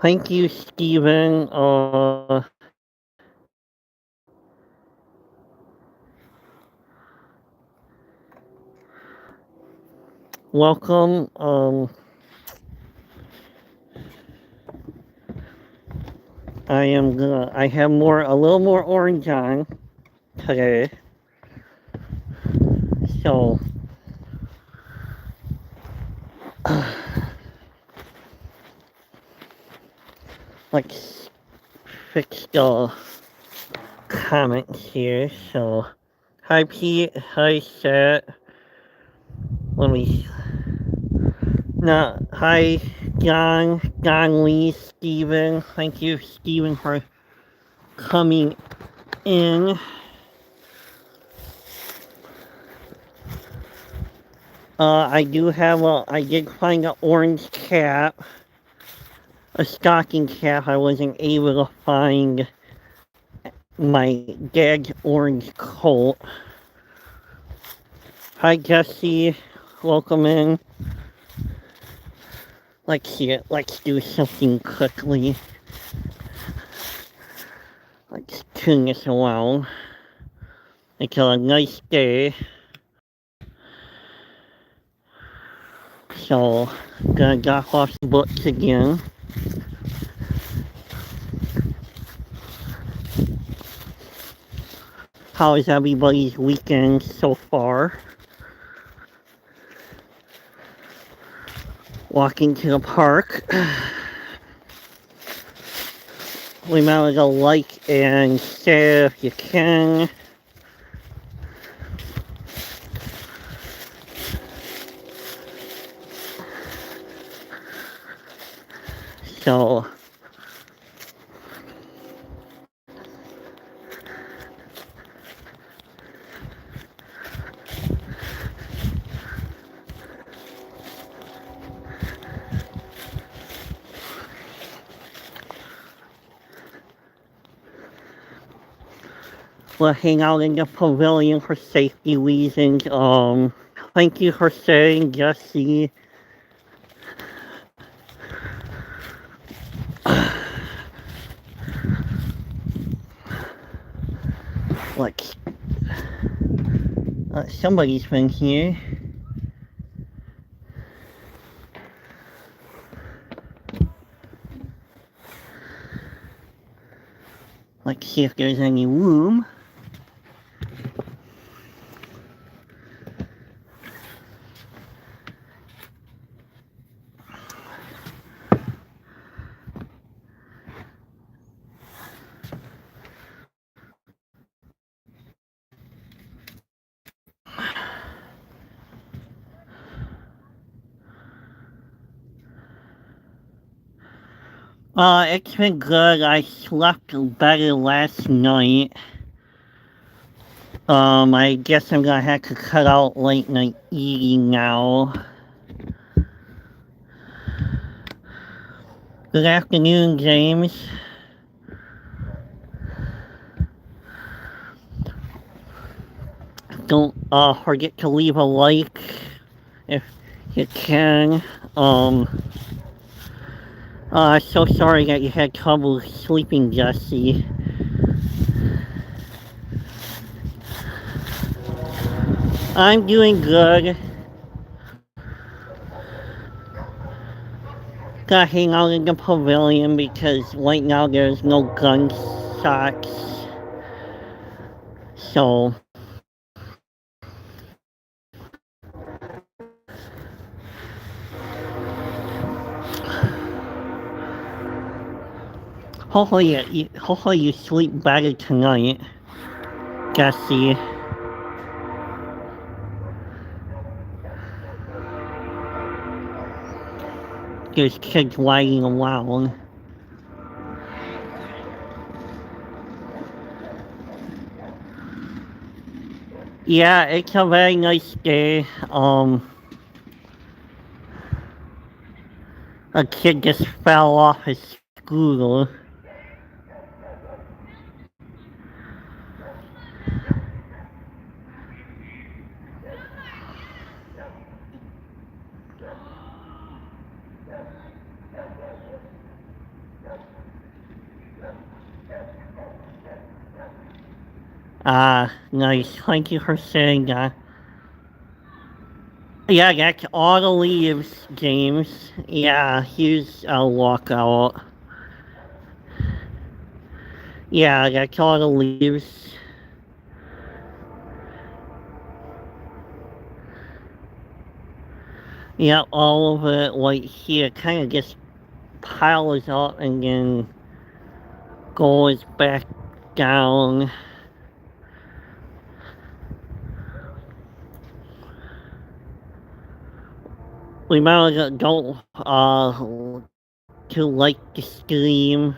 Thank you, Steven. Welcome. I have a little more orange on today. So, let's fix the comments here. So, hi Pete, hi Seth. Let me. Hi John Lee, Steven. Thank you, Steven, for coming in. I did find an orange cap, a stocking cap. I wasn't able to find my dad's orange coat. Hi, Jesse. Welcome in. Let's see it. Let's do something quickly. Let's turn this around. It's a nice day. So, gonna drop off the books again. How is everybody's weekend so far? Walking to the park. Remember to like and share if you can. So, we'll hang out in the pavilion for safety reasons. Thank you for sharing, Jesse. Like, somebody's been here. Let's see if there's any room. It's been good. I slept better last night. I guess I'm gonna have to cut out late night eating now. Good afternoon, James. Don't forget to leave a like if you can. So sorry that you had trouble sleeping, Jesse. I'm doing good. Gotta hang out in the pavilion because right now there's no gunshots. So, hopefully you sleep better tonight, Jesse. There's kids riding around. Yeah, it's a very nice day. A kid just fell off his scooter. Nice. Thank you for saying that. Yeah, that's all the leaves, James. Yeah, here's a walkout. Yeah, that's all the leaves. Yeah, all of it right here kind of just piles up and then goes back down. Remember, don't to like the stream.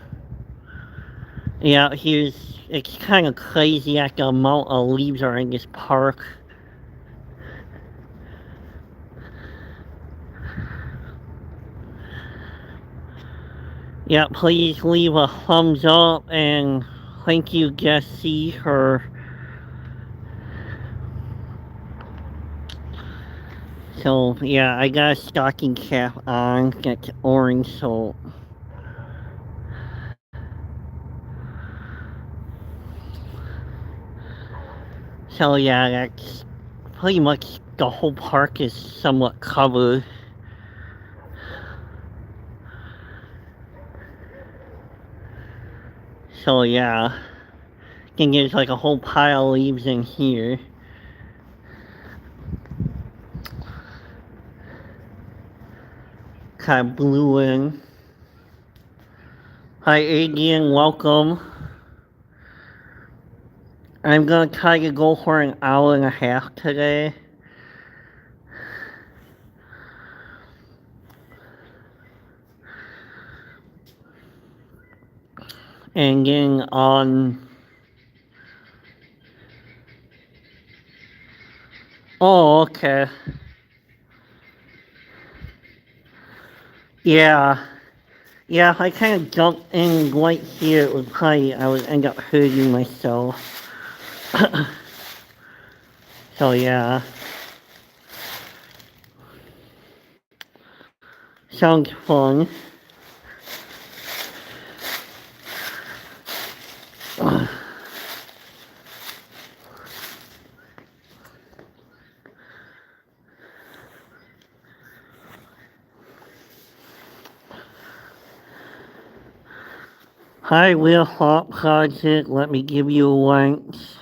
Yeah, it's kind of crazy at the amount of leaves are in this park. Yeah, please leave a thumbs up and thank you, Jesse, for. So, yeah, I got a stocking cap on. That's orange, so. So, yeah, that's pretty much the whole park is somewhat covered. So, yeah. Then there's like a whole pile of leaves in here. Kind of blew in. Hi, Adrian, welcome. I'm gonna try to go for an hour and a half today. And then on. Oh, okay. Yeah. Yeah, if I kind of jumped in right here, I would end up hurting myself. So, yeah. Sounds fun. Hi, Real Hot Project. Let me give you links.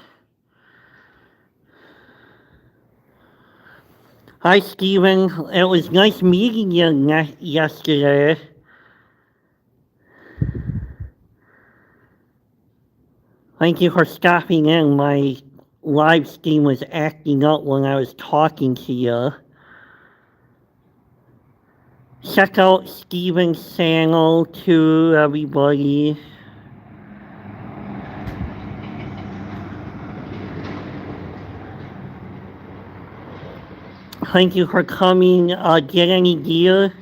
Hi, Steven. It was nice meeting you yesterday. Thank you for stopping in. My live stream was acting up when I was talking to you. Check out Steven's channel too, everybody. Thank you for coming. Get any deer?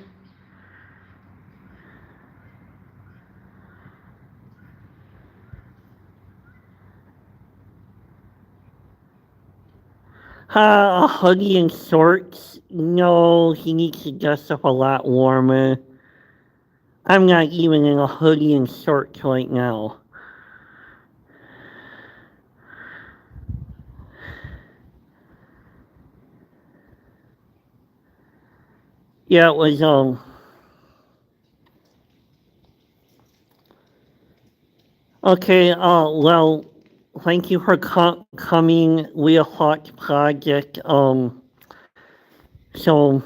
A hoodie and shorts? No, he needs to dress up a lot warmer. I'm not even in a hoodie and shorts right now. Yeah, it was, okay, well, thank you for coming, Real Hot Project, so,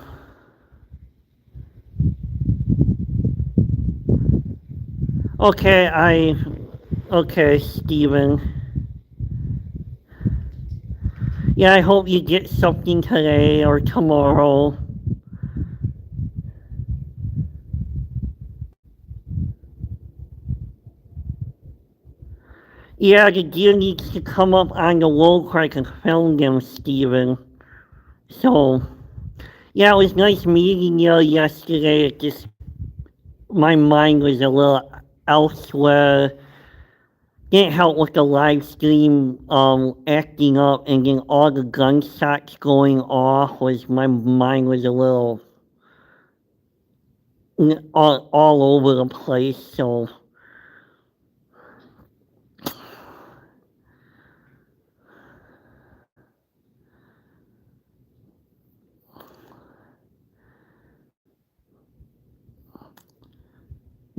okay, okay, Steven. Yeah, I hope you get something today or tomorrow. Yeah, the deer needs to come up on the road where I can film them, Steven. So, yeah, it was nice meeting you yesterday. It just, my mind was a little elsewhere. Didn't help with the live stream acting up and then all the gunshots going off was, my mind was a little all over the place, so.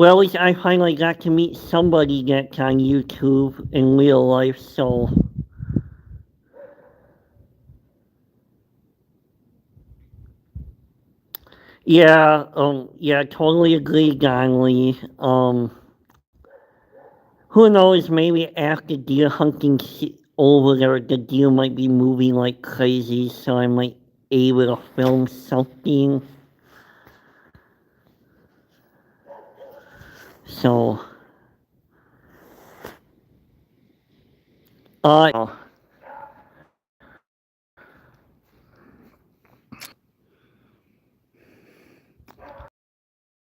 Well, at least I finally got to meet somebody that's on YouTube in real life, so yeah, yeah, totally agree, Gonley. Who knows, maybe after deer hunting over there, the deer might be moving like crazy, so I might able to film something. So, uh,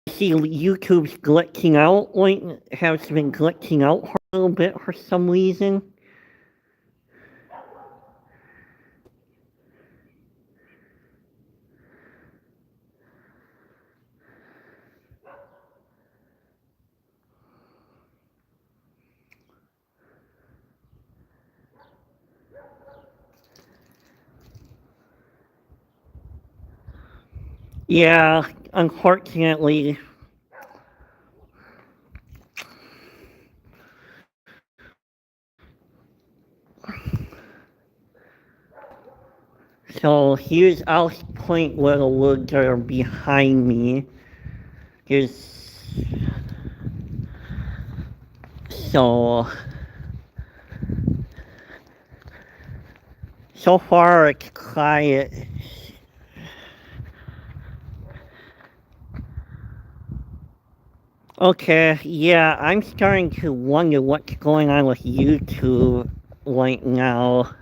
see YouTube's glitching out, like, has been glitching out for a little bit for some reason. Yeah, unfortunately. So I'll point where the woods are behind me. Here's, so, so far it's quiet. Okay, yeah, I'm starting to wonder what's going on with YouTube right now.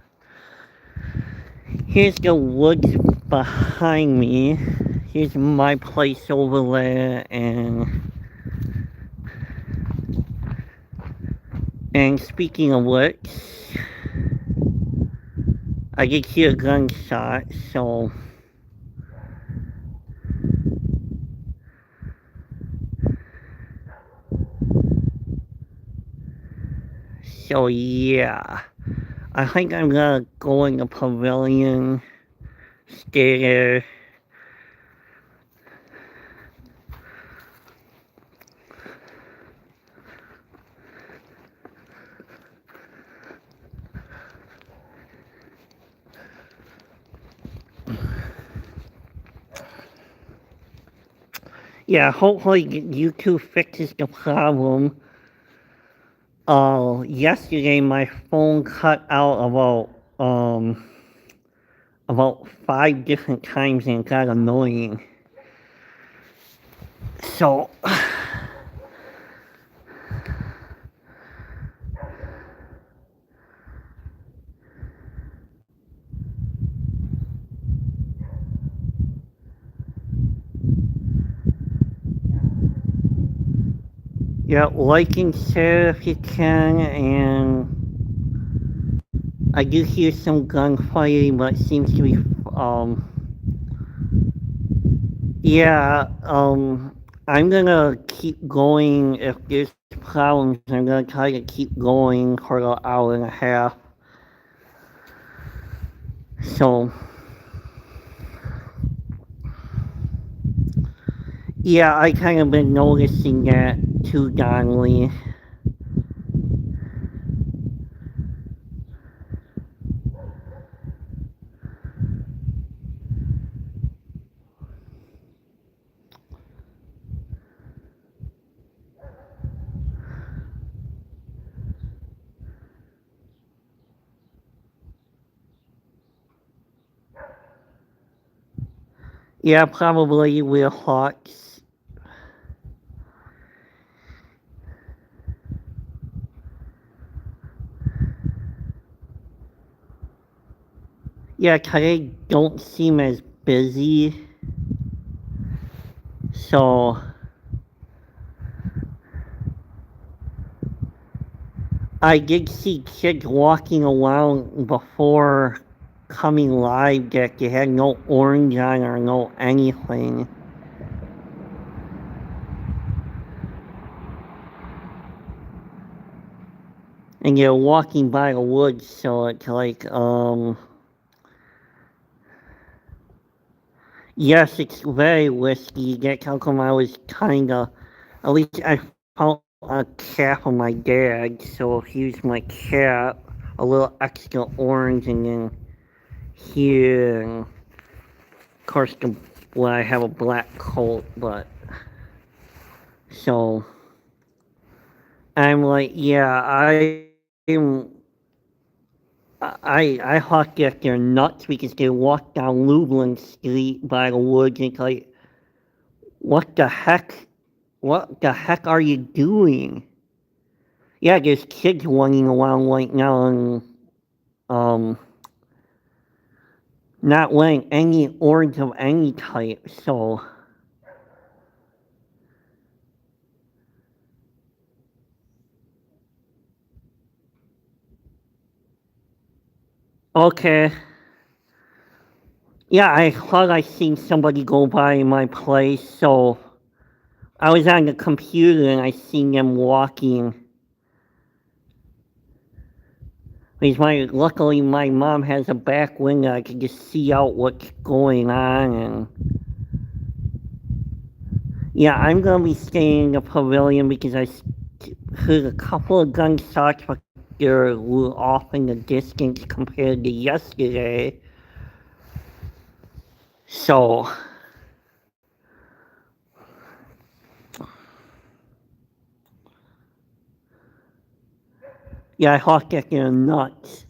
Here's the woods behind me. Here's my place over there, and speaking of which, I did hear a gunshot, so yeah. I think I'm gonna go in the pavilion, stay there. Yeah, hopefully YouTube fixes the problem. Yesterday my phone cut out about 5 different times and it got annoying. So, yeah, like and share if you can, and I do hear some gunfighting, but it seems to be, yeah, I'm gonna keep going. If there's problems, I'm gonna try to keep going for an hour and a half. So, yeah, I kind of been noticing that too, Donnelly. Yeah, probably we're hawks. Yeah, today don't seem as busy. So, I did see kids walking around before coming live that they had no orange on or no anything. And they're walking by the woods, so it's like, yes, it's very risky. That's how come I was kinda At least I found a cap on my dad, so here's my cap, a little extra orange, and then here, and of course, well, I have a black coat, but, so, I'm like, yeah, I thought that they're nuts because they walk down Lublin Street by the woods, and it's like, what the heck? What the heck are you doing? Yeah, there's kids running around right now and um, not wearing any orange of any type. So, okay. Yeah, I thought I seen somebody go by my place, so I was on the computer and I seen them walking. Luckily, my mom has a back window. I can just see out what's going on, and yeah, I'm gonna be staying in the pavilion because heard a couple of gunshots, but they're a little off in the distance compared to yesterday. So, yeah, I thought that they're nuts.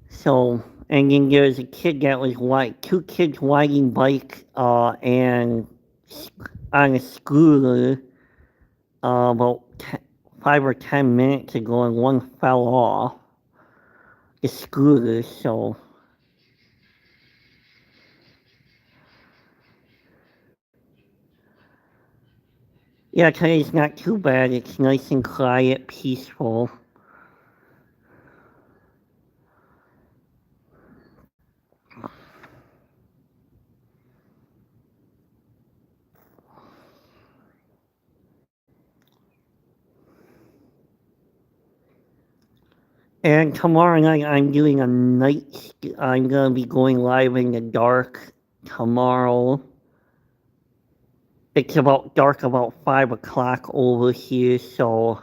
So, and then there's a kid that was two kids riding bike and on a scooter about 5 or 10 minutes ago, and one fell off the scooter. So, yeah, today's not too bad. It's nice and quiet, peaceful. And tomorrow night I'm doing a night. I'm gonna be going live in the dark tomorrow. It's about dark about 5 o'clock over here, so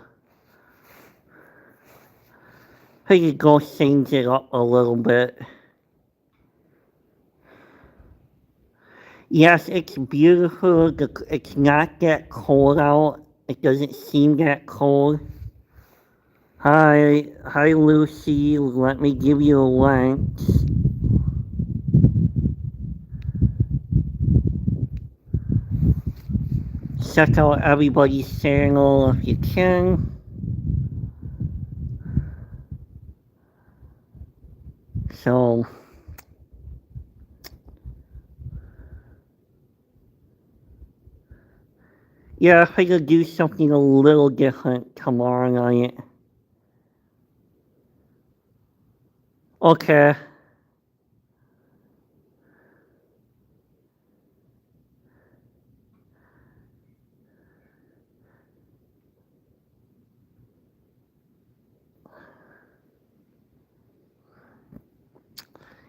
I could go change it up a little bit. Yes, it's beautiful. It's not that cold out. It doesn't seem that cold. Hi Lucy. Let me give you a link. Check out everybody's channel if you can. So, yeah, if I could do something a little different tomorrow night. Okay.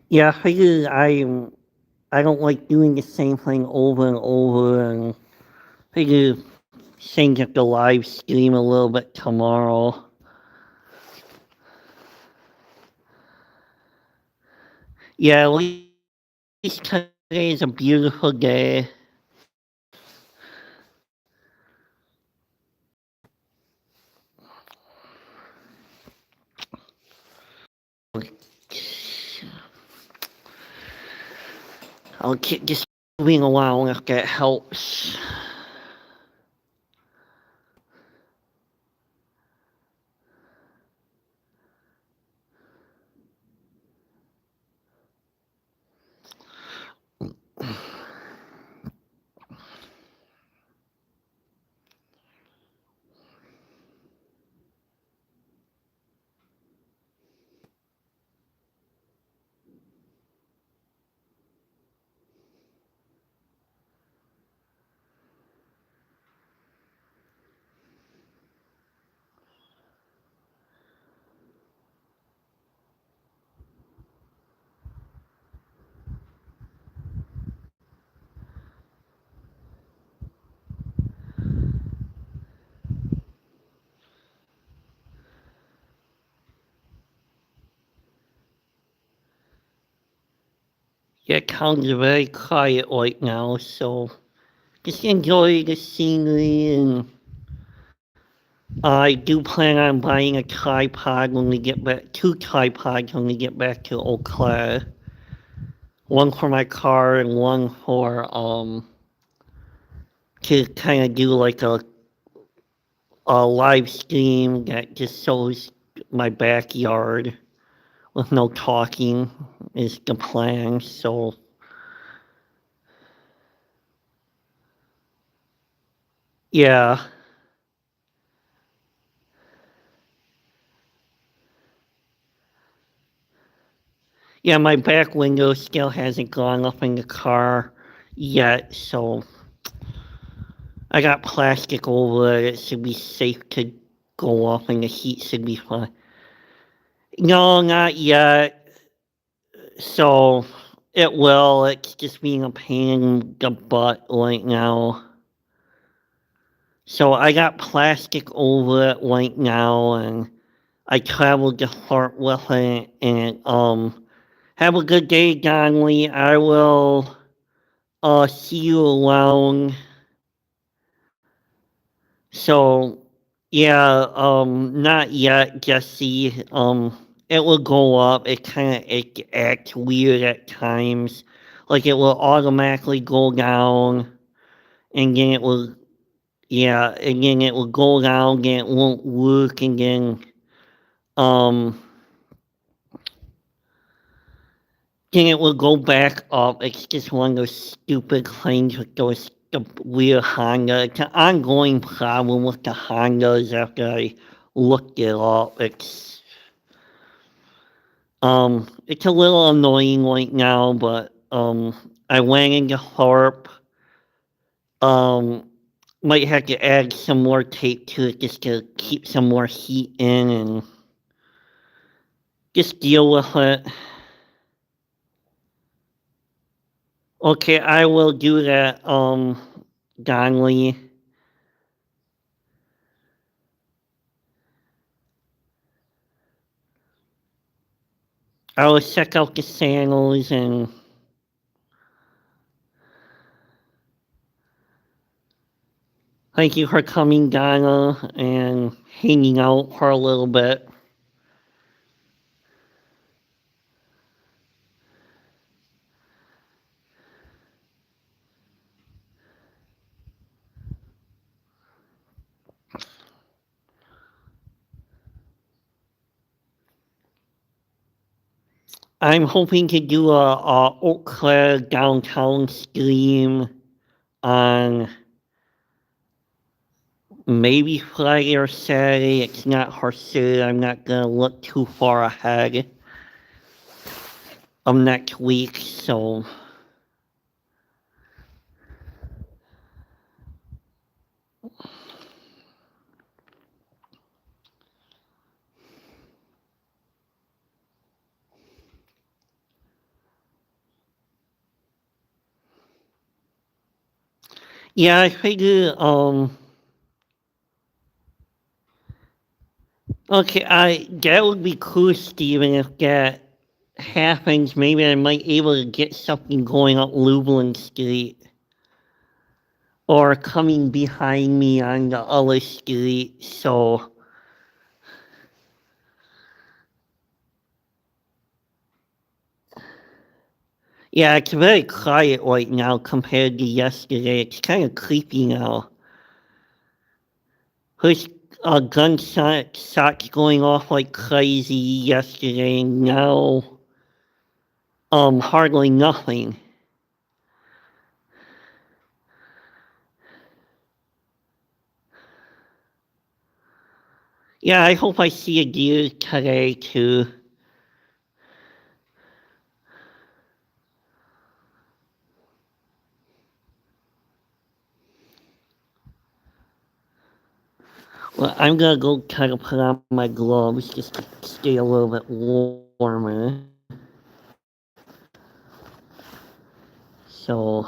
Yeah, I don't like doing the same thing over and over, and figure change up the live stream a little bit tomorrow. Yeah, at least today is a beautiful day. I'll keep just moving along if that helps. Yeah, town's very quiet right now, so just enjoy the scenery, and I do plan on buying a tripod when we get back, two tripods when we get back to Eau Claire. One for my car and one for, to kind of do like a live stream that just shows my backyard with no talking is the plan, so yeah. Yeah, my back window still hasn't gone up in the car yet, so I got plastic over it. It should be safe to go off and the heat should be fine. No, not yet. So it will. It's just being a pain in the butt right now. So I got plastic over it right now, and I traveled to Fort with it. And have a good day, Donnelly. I will see you around. So, yeah, not yet, Jesse. It will go up. It acts weird at times. Like it will automatically go down, and then it will, yeah, and then it will go down, then it won't work, and um, then it will go back up. It's just one of those stupid things with the weird Honda. It's an ongoing problem with the Hondas after I looked it up. It's a little annoying right now, but I went into Harp. Um, might have to add some more tape to it just to keep some more heat in and just deal with it. Okay, I will do that, Donnelly. I will check out the sandals, and thank you for coming, Donna, and hanging out for a little bit. I'm hoping to do a Eau Claire downtown stream on maybe Friday or Saturday. It's not for sure. I'm not gonna look too far ahead of next week, so yeah, I figure okay, I that would be cool, Steven, if that happens. Maybe I might able to get something going up Lublin Street or coming behind me on the other street, so yeah, it's very quiet right now compared to yesterday. It's kind of creepy now. There's gunshots going off like crazy yesterday. Now, hardly nothing. Yeah, I hope I see a deer today too. Well, I'm gonna go try to put on my gloves just to stay a little bit warmer. So,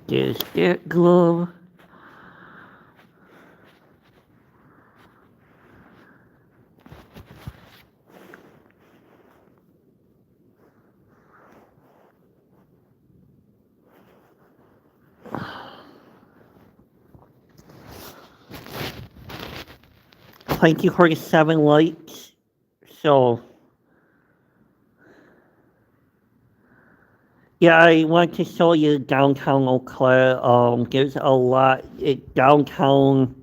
There's that glove. Thank you for the 7 likes. So, yeah, I want to show you downtown Eau Claire. There's a lot. Downtown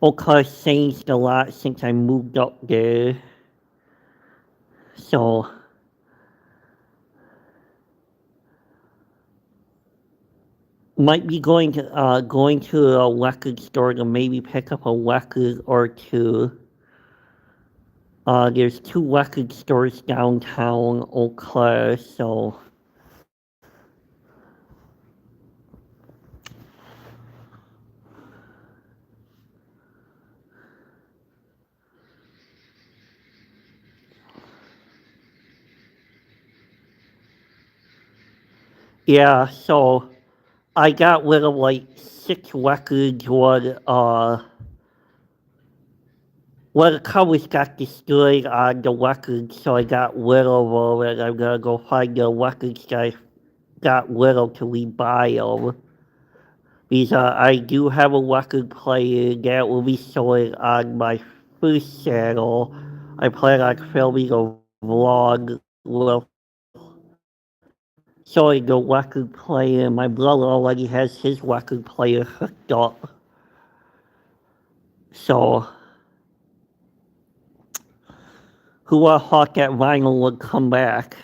Eau Claire changed a lot since I moved up there. So, might be going to a record store to maybe pick up a record or two. There's 2 record stores downtown Eau Claire, so. Yeah, so I got rid of like 6 records where the covers got destroyed on the records, so I got rid of them, and I'm gonna go find the records that I got rid of to rebuy them. Because I do have a record player that will be showing on my first channel. I plan on filming a vlog with showing the record player. My brother already has his record player hooked up. So, who would have thought that vinyl would come back?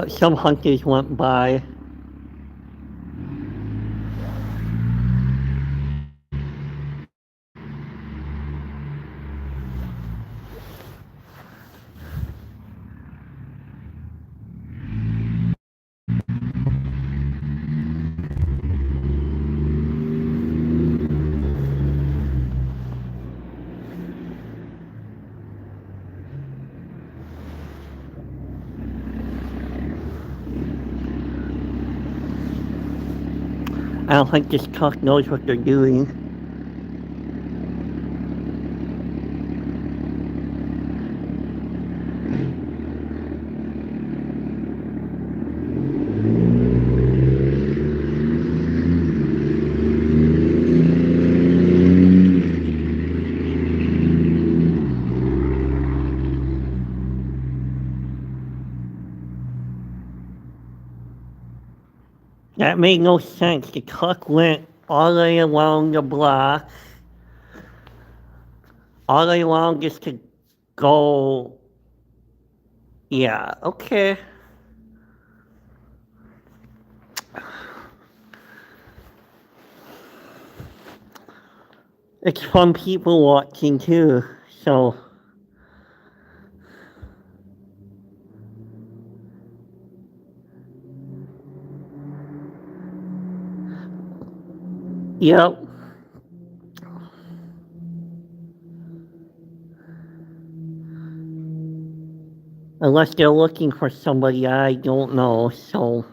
Some hunters went by. I don't think this truck knows what they're doing. That made no sense. The truck went all the way along the block, all the way along just to go. Yeah, okay. It's fun people watching too, so. Yep. Unless they're looking for somebody, I don't know, so.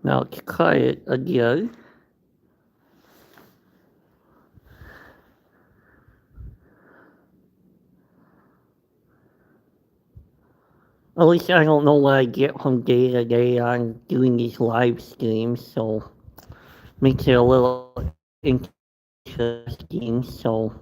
Now let's try it again. At least I don't know what I get from day to day on doing these live streams, so makes it a little interesting. So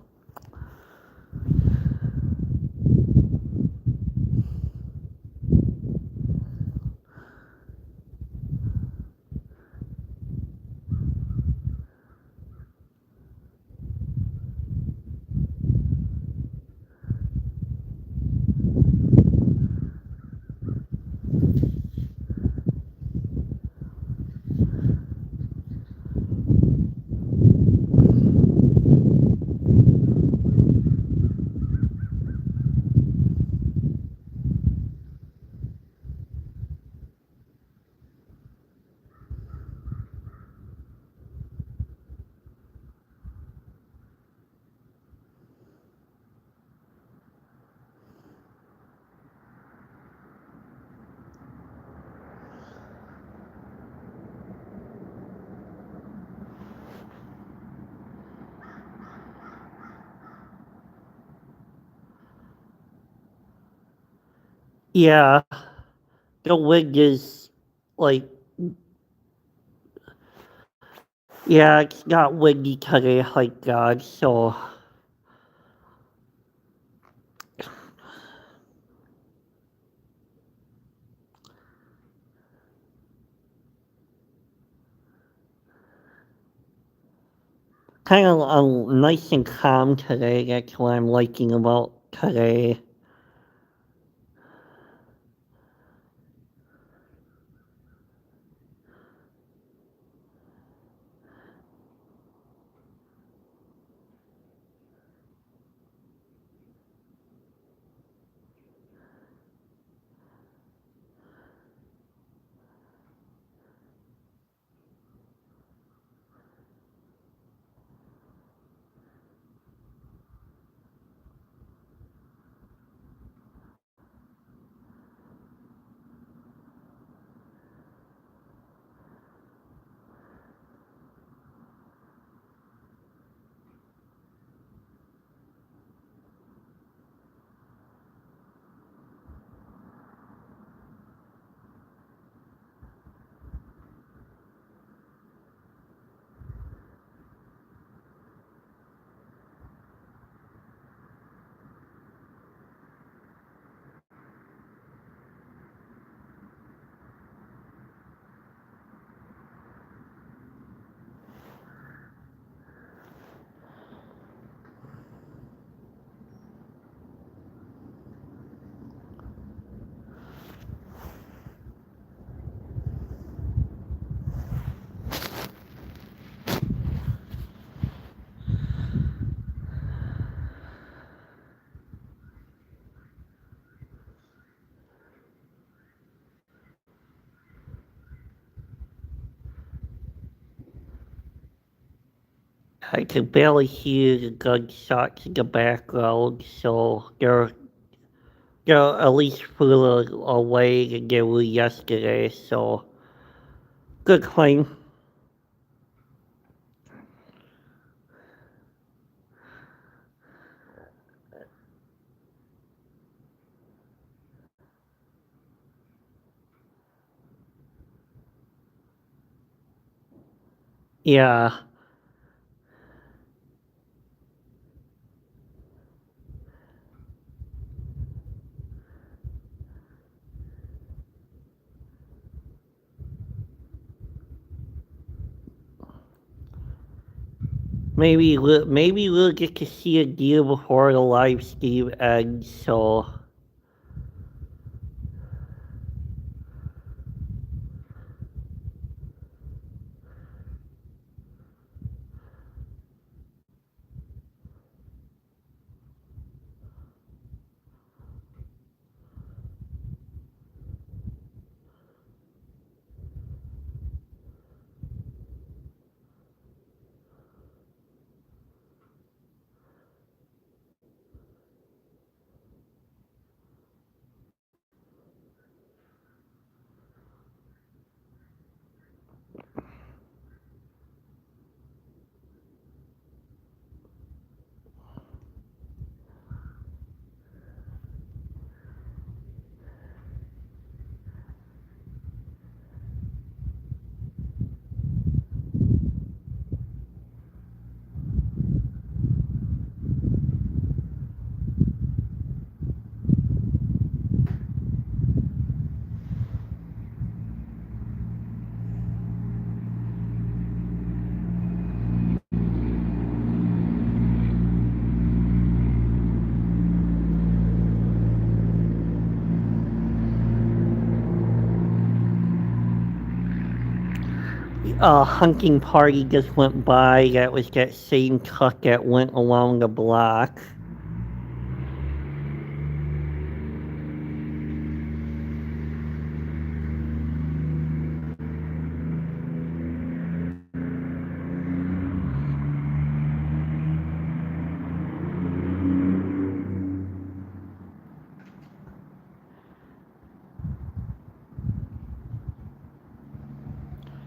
yeah, the wig is like, yeah, it's not wiggy today like that, so kind of nice and calm today. That's what I'm liking about today. I can barely hear the gunshots in the background, so they're at least further away than they were yesterday, so good claim. Yeah, maybe we'll get to see a deer before the live stream ends, so a hunting party just went by. That was that same truck that went along the block.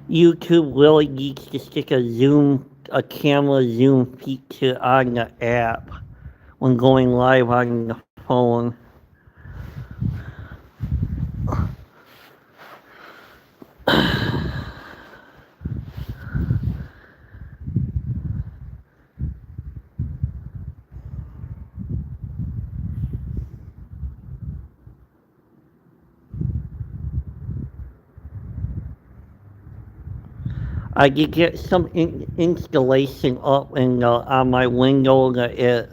YouTube really needs to stick a camera zoom feature on the app when going live on the phone. I did get some installation up on my window that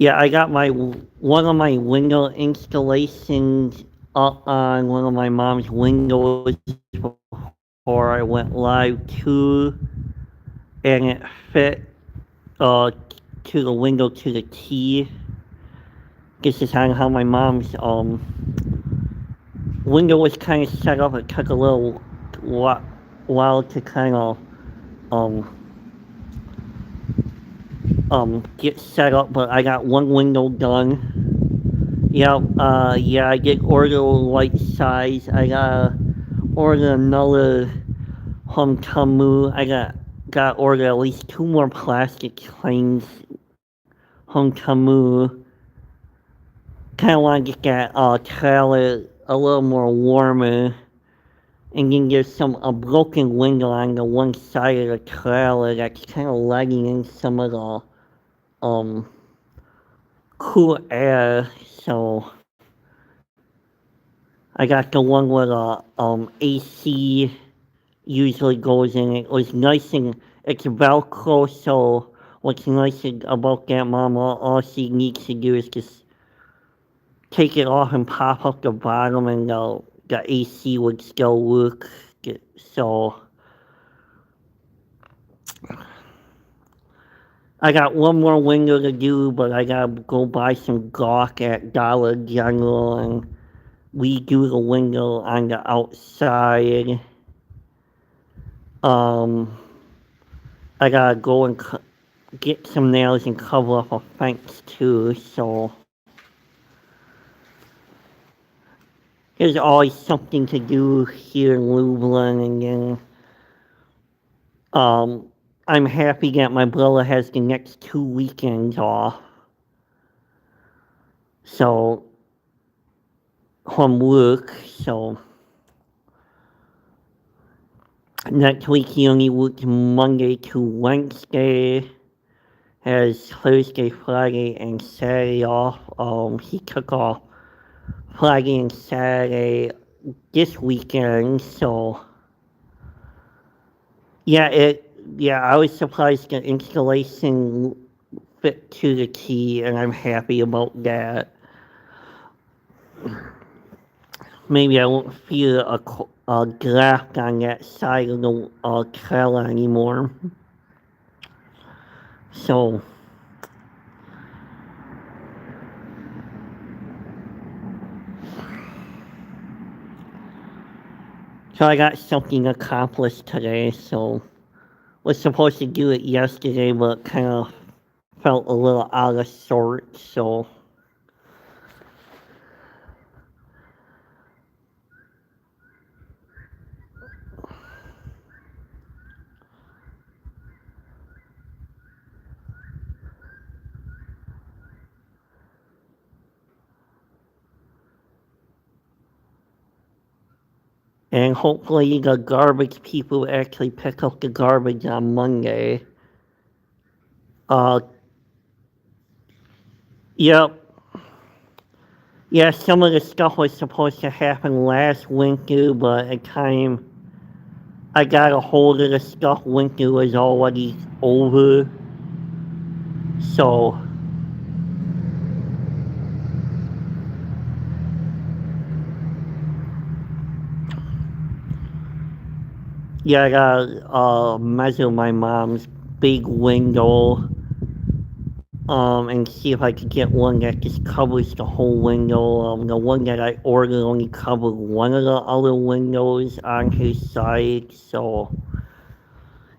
I got one of my window installations up on one of my mom's windows before I went live too, and it fit to the window to the T. This is how my mom's window was kind of set up. It took a little while to kind of get set up, but I got one window done. Yeah, I did order the right size. I gotta order another hometomu. I got order at least 2 more plastic frames. Hometomu. Kind of want to get that trailer a little more warmer. And then there's a broken window on the one side of the trailer that's kind of letting in some of the cool air. So I got the one where the AC usually goes in. It was nice, and it's Velcro, so what's nice about that, Mama, all she needs to do is just take it off and pop up the bottom, and the AC would still work. So I got one more window to do, but I gotta go buy some caulk at Dollar General and redo the window on the outside. I gotta go and get some nails and cover up a fence too, so there's always something to do here in Lublin. And then I'm happy that my brother has the next 2 weekends off, so from work, so next week he only works Monday to Wednesday, has Thursday, Friday, and Saturday off. He took off Friday and Saturday this weekend, so I was surprised the installation fit to the T, and I'm happy about that. Maybe I won't feel a draft on that side of the trailer anymore. So I got something accomplished today. So was supposed to do it yesterday, but kind of felt a little out of sorts. So and hopefully the garbage people actually pick up the garbage on Monday. Yep. Yeah, some of the stuff was supposed to happen last winter, but at the time I got a hold of the stuff, winter was already over. So Yeah, I gotta measure my mom's big window, and see if I could get one that just covers the whole window. The one that I ordered only covered one of the other windows on his side, so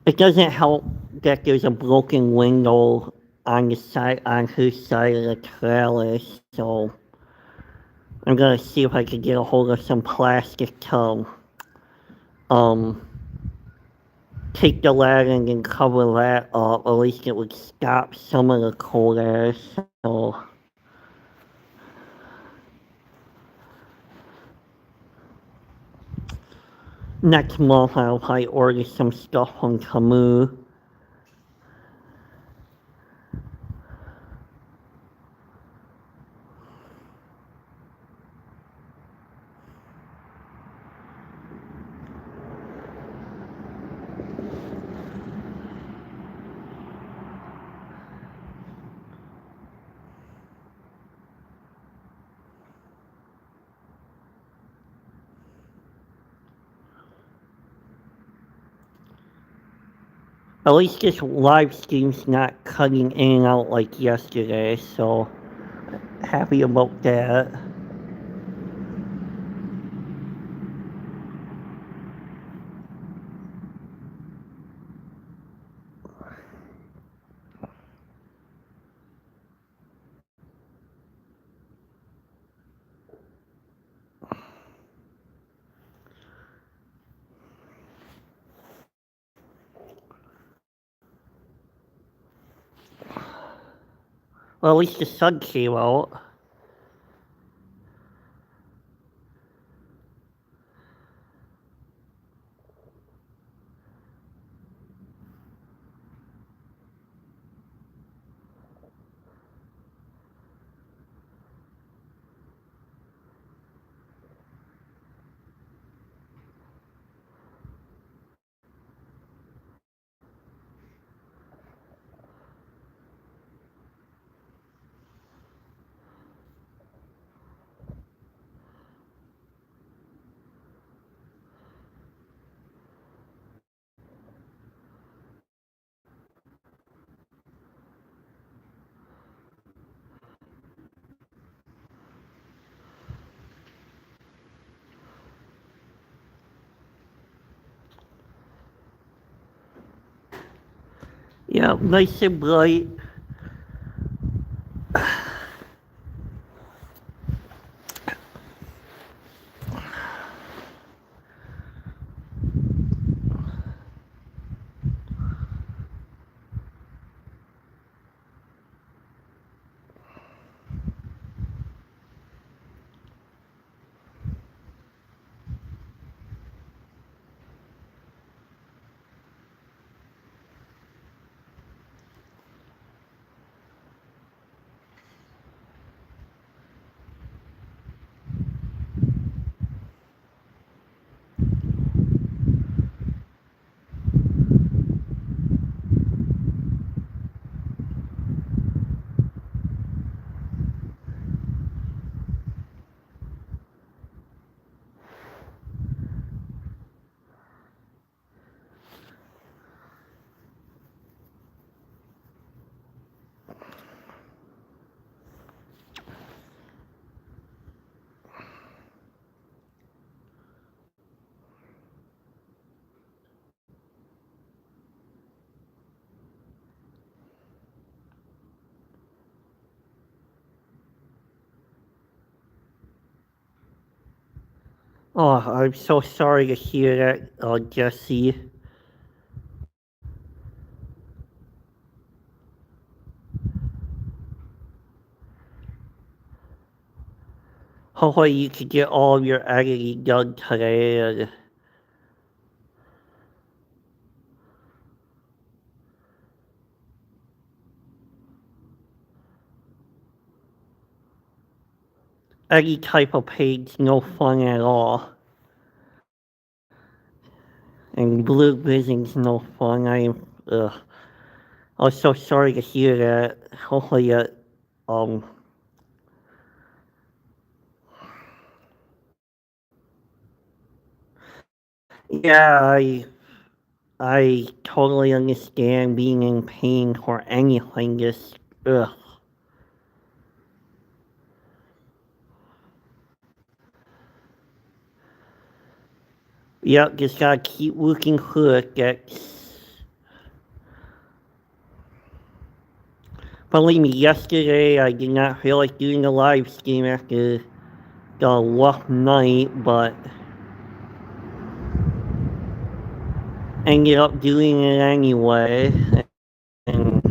it doesn't help that there's a broken window on the side on his side of the trailer. So I'm gonna see if I could get a hold of some plastic to um take the lighting and cover that up. At least it would stop some of the cold air. So next month I'll probably order some stuff from Tamu. At least this live stream's not cutting in and out like yesterday, so happy about that. Well, at least the sun came out. Yeah, nice and bright. Oh, I'm so sorry to hear that, Jesse. Hopefully you can get all of your editing done today, and any type of paint's no fun at all. And blue vision's no fun. I'm so sorry to hear that. Hopefully, um, yeah, I totally understand being in pain for anything. Just, ugh. Yep, just gotta keep working through it. Believe me, yesterday I did not feel like doing a live stream after the rough night, but ended up doing it anyway. And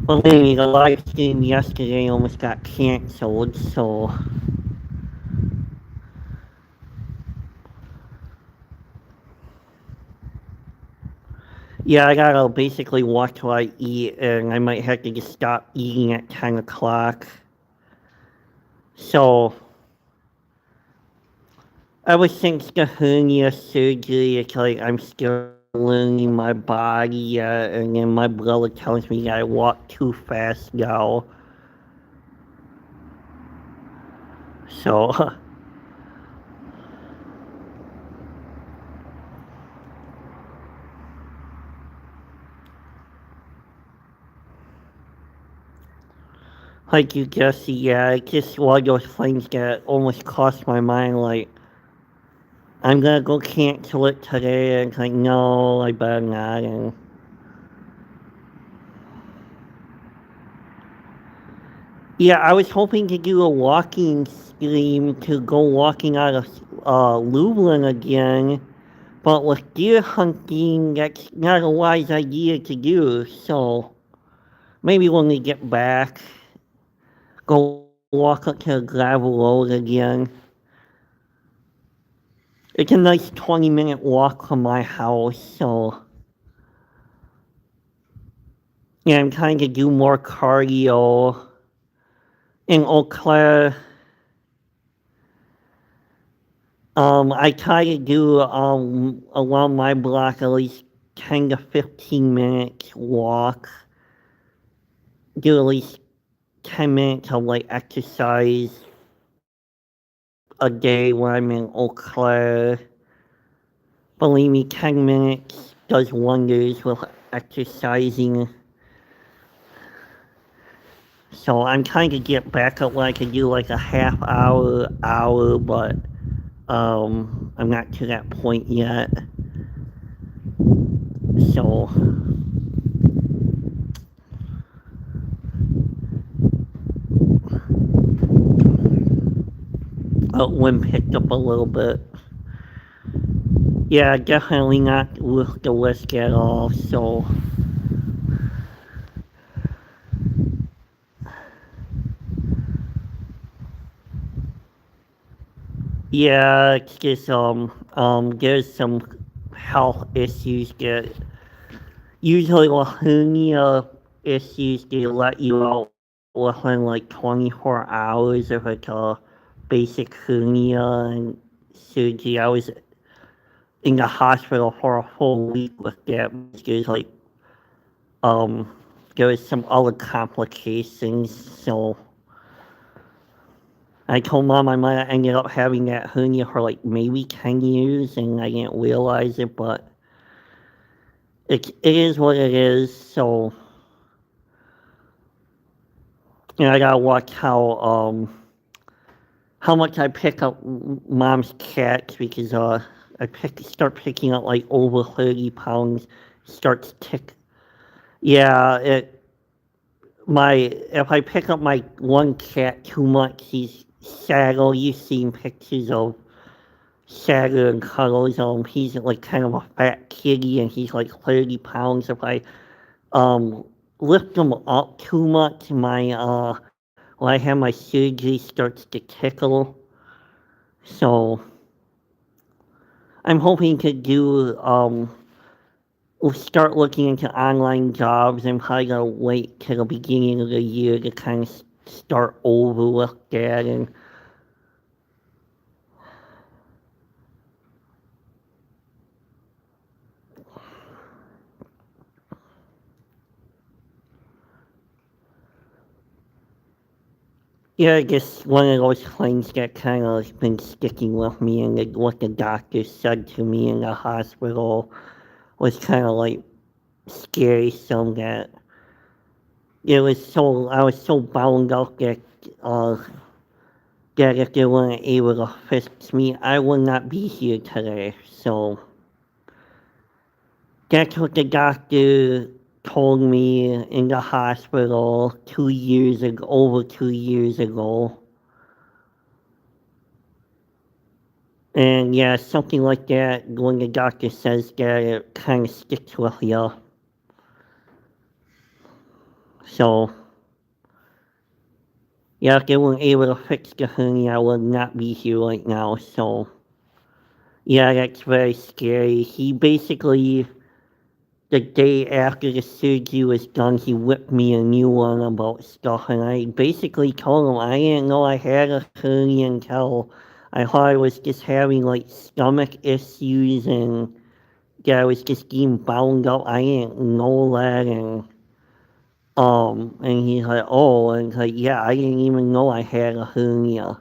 believe me, the live stream yesterday almost got canceled, so yeah, I gotta basically watch what I eat, and I might have to just stop eating at 10 o'clock. So, ever since the hernia surgery, it's like I'm still learning my body yet, and then my brother tells me that I walk too fast now. So, like you just see, yeah, it's just one of those things that almost crossed my mind, like, I'm gonna go cancel it today, and it's like, no, I better not, and yeah, I was hoping to do a walking stream to go walking out of Lublin again, but with deer hunting, that's not a wise idea to do. So maybe when we get back, go walk up to the gravel road again. It's a nice 20-minute walk from my house, so yeah, I'm trying to do more cardio. In Eau Claire, I try to do around my block at least 10 to 15 minutes walk. Do at least 10 minutes of like exercise a day when I'm in Eau Claire. Believe me, 10 minutes does wonders with exercising. So I'm trying to get back up where I could do like a half hour, but I'm not to that point yet. So wind picked up a little bit. Yeah, definitely not worth the risk at all. So yeah, it's just there's some health issues that usually with hernia issues they let you out within like 24 hours if it's a basic hernia and surgery. I was in the hospital for a whole week with that. There's like um there was some other complications, so I told mom I might have ended up having that hernia for like maybe 10 years and I didn't realize it, but it is what it is. So, I gotta watch how much I pick up mom's cats because start picking up like over 30 pounds, starts tick. Yeah, if I pick up my one cat too much, he's Saddle. You've seen pictures of Saddle and Cuddles. He's like kind of a fat kitty, and he's like 30 pounds. If I um lift him up too much, when I have my surgery starts to tickle. So I'm hoping to do start looking into online jobs. I'm probably gonna wait till the beginning of the year to kind of start over with that. And Yeah, just one of those things that kind of has been sticking with me, and what the doctor said to me in the hospital was kind of like scary. So that I was so bound up uh, that if they weren't able to fix me, I would not be here today. So that's what the doctor told me in the hospital 2 years ago, over 2 years ago. And yeah, something like that, when the doctor says that, it kind of sticks with you. So, yeah, if they weren't able to fix the hernia, I would not be here right now. So, yeah, that's very scary. He basically, the day after the surgery was done, he whipped me a new one about stuff. And I basically told him I didn't know I had a hernia until I thought I was just having like stomach issues and that I was just getting bound up. I didn't know that, and he's like, oh, and like, yeah, I didn't even know I had a hernia.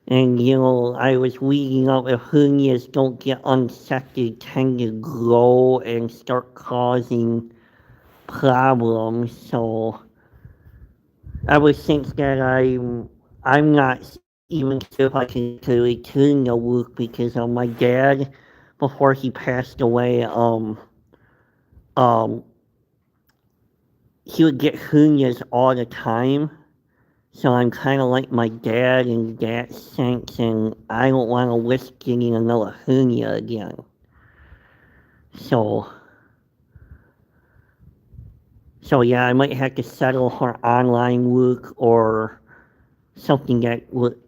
And I was reading up if hernias don't get unchecked, they tend to grow and start causing problems. So ever since that, I'm not even sure if I can return to work because my dad, before he passed away, um, he would get hernias all the time. So I'm kind of like my dad in that sense, and I don't want to risk getting another hernia again. So, so yeah, I might have to settle for online work or something that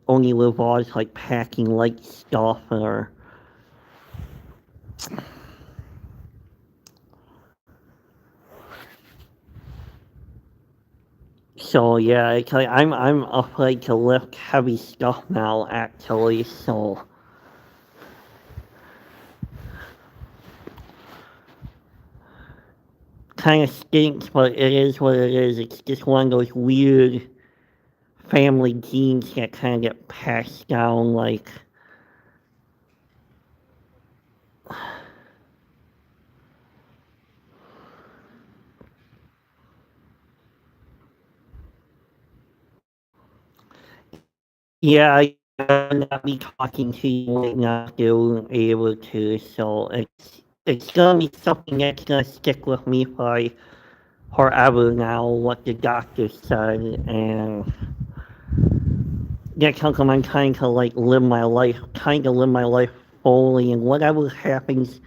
only revolves like packing light stuff or. So yeah, it's like I'm afraid to lift heavy stuff now actually. So kind of stinks, but it is what it is. It's just one of those weird family genes that kind of get passed down like. Yeah, I will not be talking to you right now if they weren't able to, so it's gonna be something that's gonna stick with me for forever now, what the doctor said, and that's how come I'm trying to like live my life fully, and whatever happens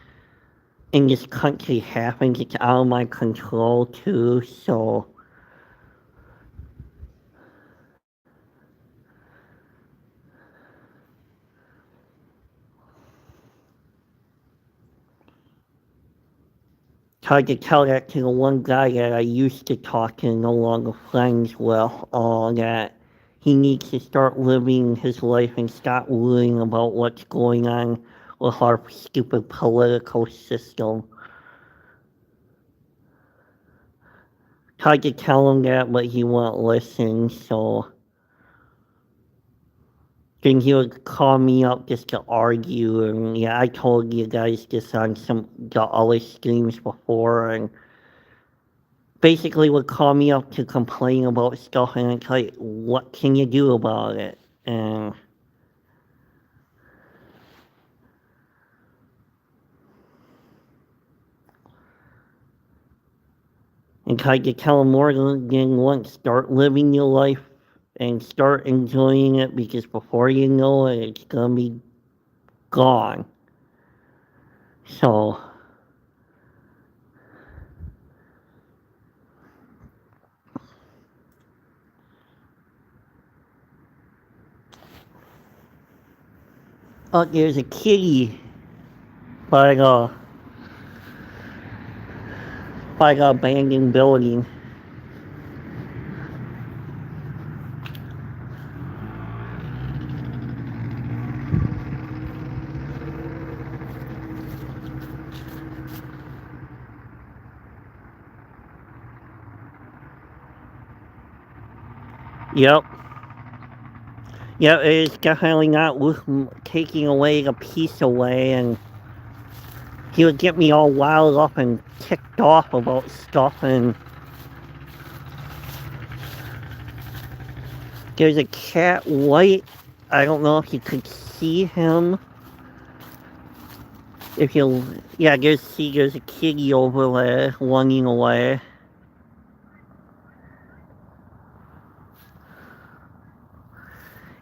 in this country happens, it's out of my control too, so. Tried to tell that to the one guy that I used to talk to, no longer friends with, that he needs to start living his life and stop worrying about what's going on with our stupid political system. Tried to tell him that, but he won't listen, so then he would call me up just to argue, and yeah, I told you guys this on the other streams before, and basically would call me up to complain about stuff, and it's like, what can you do about it? And tried to tell him more than once, start living your life and start enjoying it because before you know it, it's gonna be gone. So, oh, there's a kitty by the abandoned building. Yep. Yeah, it's definitely not worth taking away the piece away, and he would get me all wild up and ticked off about stuff, and there's a cat white. I don't know if you could see him. If you, yeah, there's a kitty over there running away.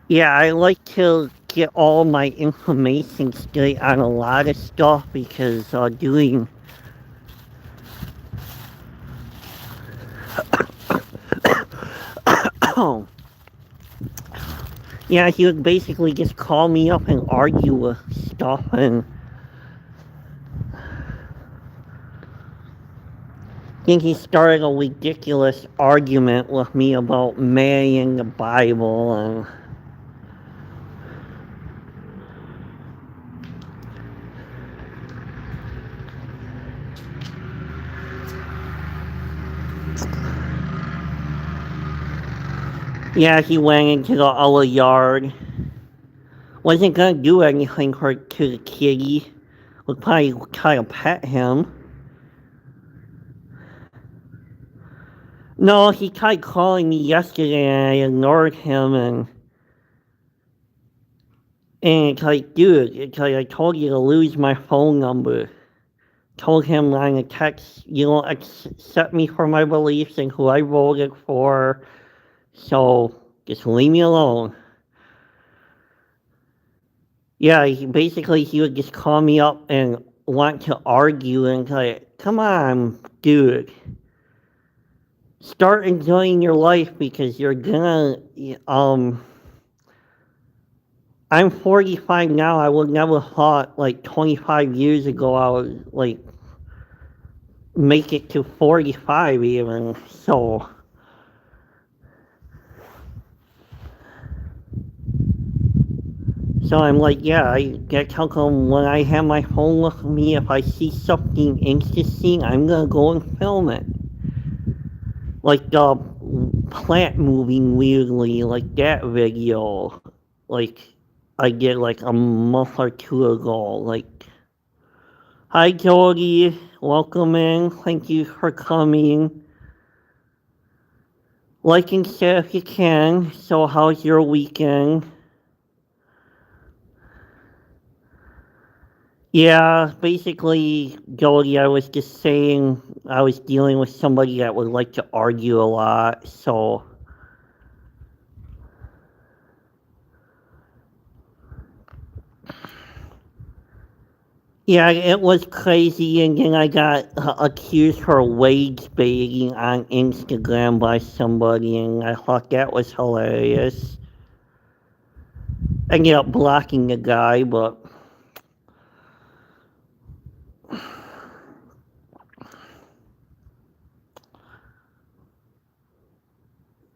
Yeah, I like to get all my information straight on a lot of stuff because doing oh yeah, he would basically just call me up and argue with stuff, and I think he started a ridiculous argument with me about marrying the Bible, and yeah, he went into the other yard. Wasn't gonna do anything to the kitty. Would probably try to pet him. No, he tried calling me yesterday and I ignored him, and it's like, dude, it's like I told you to lose my phone number. Told him on a text, you don't accept me for my beliefs and who I voted for, so just leave me alone. Yeah, he would just call me up and want to argue, and like, come on, dude. Start enjoying your life because you're gonna, I'm 45 now. I would never thought like 25 years ago I would like make it to 45 even. So I'm like, yeah, I tell them when I have my phone with me, if I see something interesting, I'm gonna go and film it. Like the plant moving weirdly, like that video, like I did like a month or two ago. Like, hi Jody, welcome in. Thank you for coming. Like and share if you can. So, how's your weekend? Yeah, basically, Jody, I was just saying I was dealing with somebody that would like to argue a lot, so. Yeah, it was crazy, and then I got accused for wage baiting on Instagram by somebody, and I thought that was hilarious. I ended up blocking the guy, but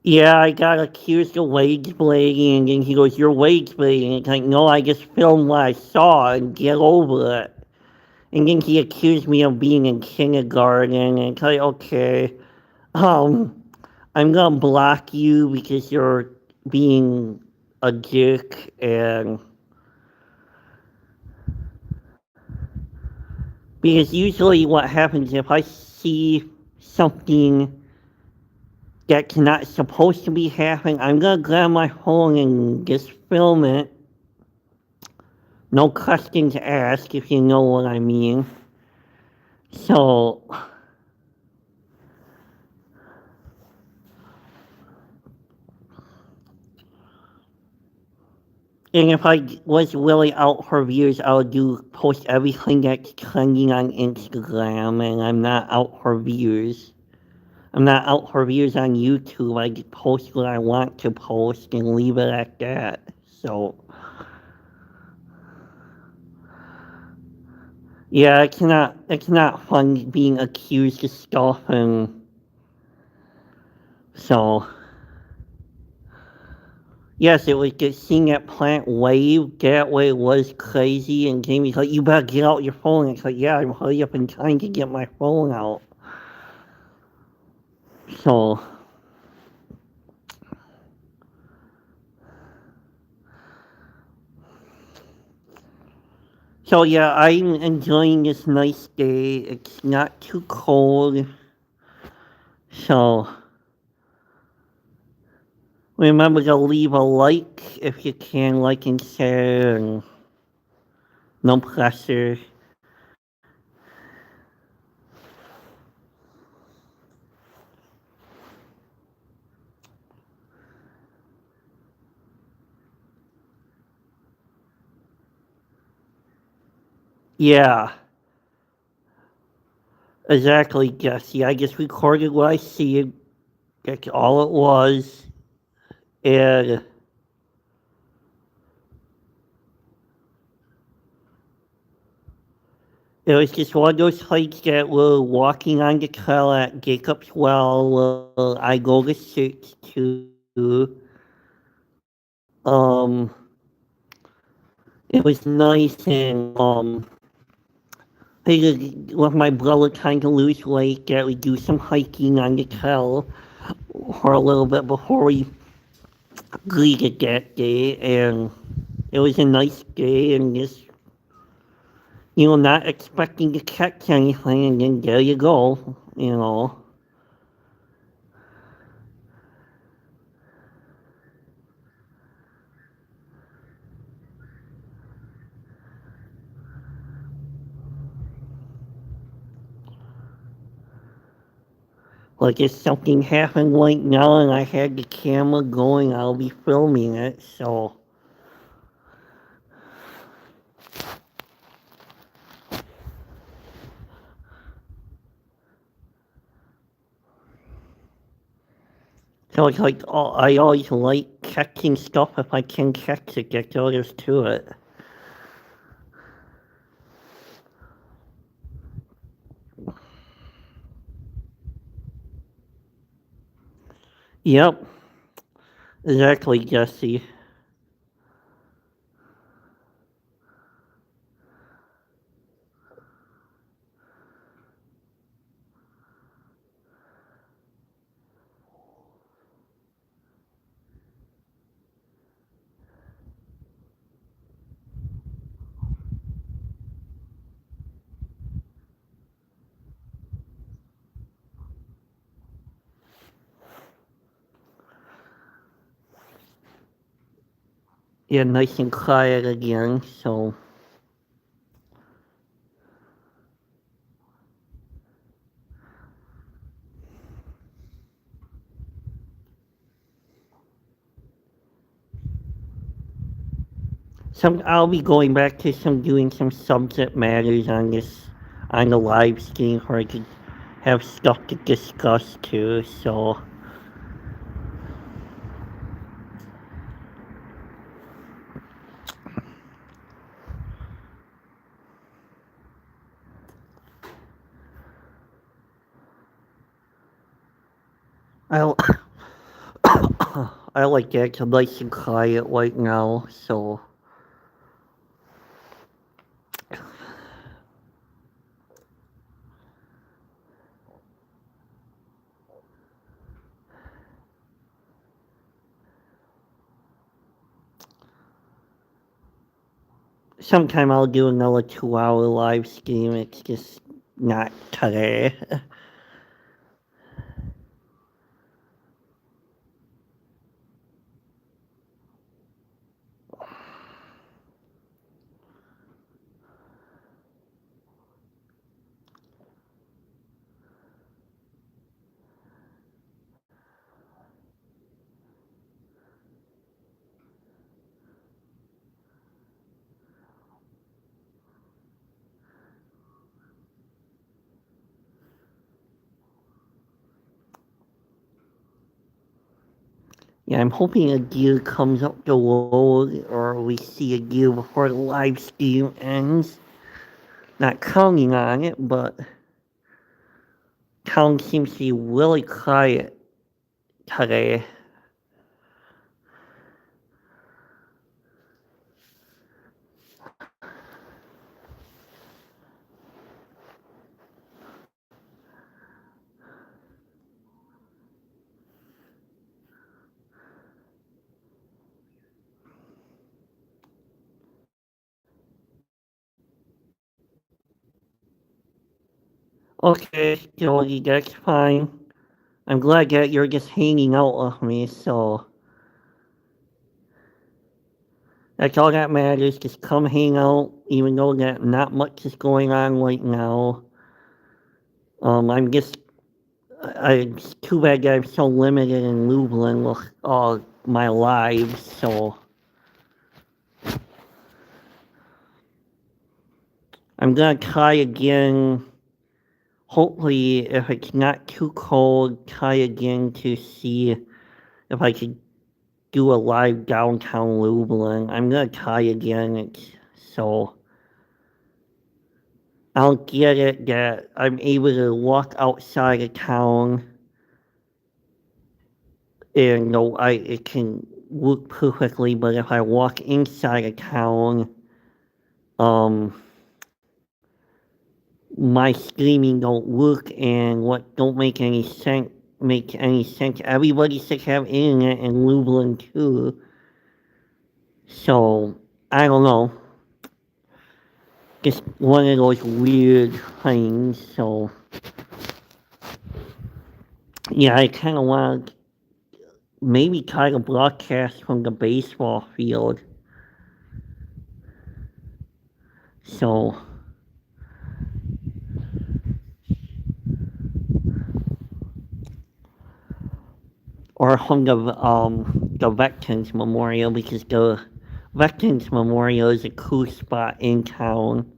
yeah, I got accused of wage blading, and then he goes, "You're wage blading." It's like, no, I just filmed what I saw and get over it. And then he accused me of being in kindergarten, and it's like, okay, um, I'm gonna block you because you're being a jerk, and because usually what happens if I see something that's not supposed to be happening, I'm gonna grab my phone and just film it. No questions asked, if you know what I mean. So, and if I was really out for views, I would post everything that's trending on Instagram, and I'm not out for views. I'm not out for views on YouTube. I just post what I want to post and leave it at that. So, yeah, it's not fun being accused of stuff, and so. Yes, it was just seeing that plant wave that way was crazy, and Jamie's like, you better get out your phone. And it's like, yeah, I'm hurry up and trying to get my phone out. So, So yeah, I'm enjoying this nice day. It's not too cold. So remember to leave a like if you can, like and share, and no pressure. Yeah, exactly, Jesse. I just recorded what I see. That's all it was. And it was just one of those hikes that we're walking on the trail at Jacob's Well, where I go to church to. Um, it was nice and figured with my brother trying to lose weight that we do some hiking on the trail for a little bit before we greeted that day, and it was a nice day and just not expecting to catch anything, and then there you go. Like if something happened right now and I had the camera going, I'll be filming it, so it's like I always like catching stuff if I can catch it. That's all there's to it. Yep, exactly, Jesse. Yeah, nice and quiet again, so I'll be going back to doing some subject matters on the live stream where I could have stuff to discuss too, so I'll I like that. It's nice and quiet right now, so sometime I'll do another 2 hour live stream. It's just not today. Yeah, I'm hoping a deer comes up the road or we see a deer before the live stream ends. Not counting on it, but town seems to be really quiet today. Okay, Jody, that's fine. I'm glad that you're just hanging out with me, so that's all that matters. Just come hang out, even though that not much is going on right now. I'm just, it's too bad that I'm so limited in Lublin with all my lives, so I'm gonna try again. Hopefully, if it's not too cold, try again to see if I could do a live downtown Lublin. I'm gonna try again. So I'll get it that I'm able to walk outside of town and it can work perfectly. But if I walk inside of town, um, my screaming don't work and what don't make any sense. Everybody should have internet in Lublin too. So I don't know. Just one of those weird things. So yeah, I kind of want to maybe try to broadcast from the baseball field. So or from the Veterans Memorial because the Veterans Memorial is a cool spot in town.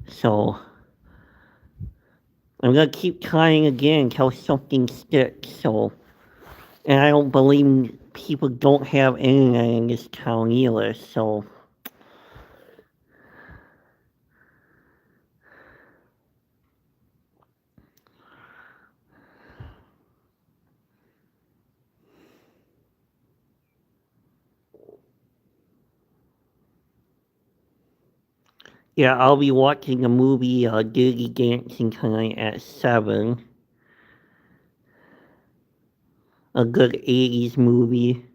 So I'm gonna keep trying again until something sticks. So and I don't believe people don't have internet in this town either. So yeah, I'll be watching the movie Dirty Dancing tonight at 7. A good 80s movie.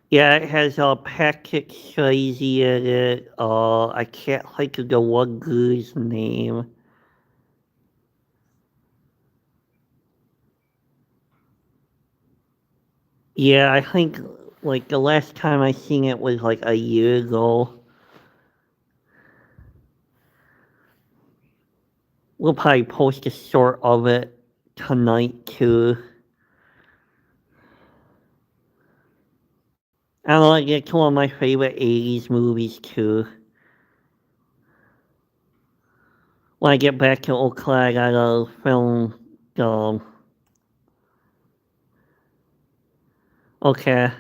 Yeah, it has Patrick Swayze in it. I can't think of the one guy's name. Yeah, I think like the last time I seen it was like a year ago. We'll probably post a short of it tonight too. I don't know, it's one of my favorite 80s movies too. When I get back to Oakland, I gotta film, um, okay.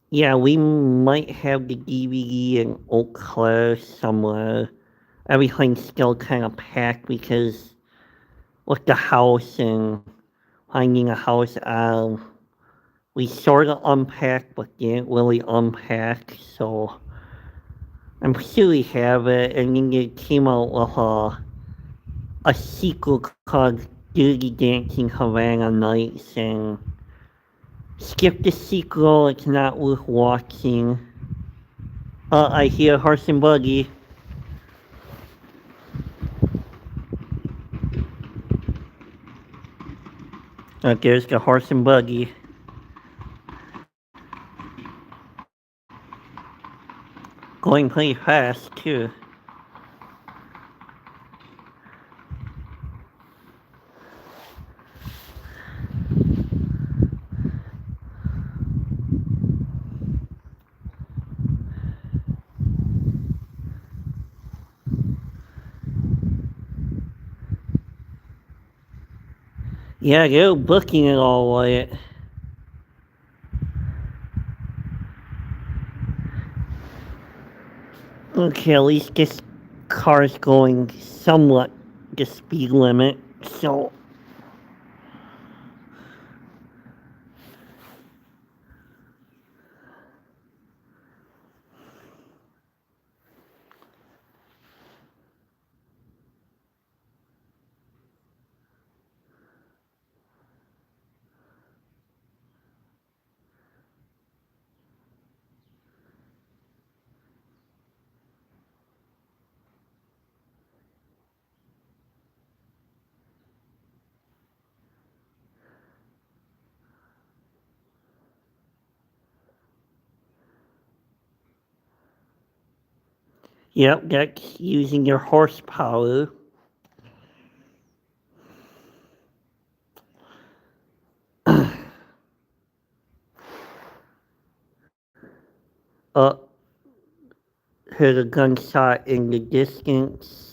Yeah, we might have the DVD in Eau Claire somewhere. Everything's still kind of packed because with the house and finding a house, we sort of unpacked but didn't really unpack. So I'm sure we have it. And then it came out with a sequel called Dirty Dancing Havana Nights, and skip the sequel. It's not worth watching. I hear horse and buggy. There's the horse and buggy. Going pretty fast, too. Yeah, they're booking it all right. Okay, at least this car's going somewhat the speed limit, so yep, that's using your horsepower. Uh, heard a gunshot in the distance.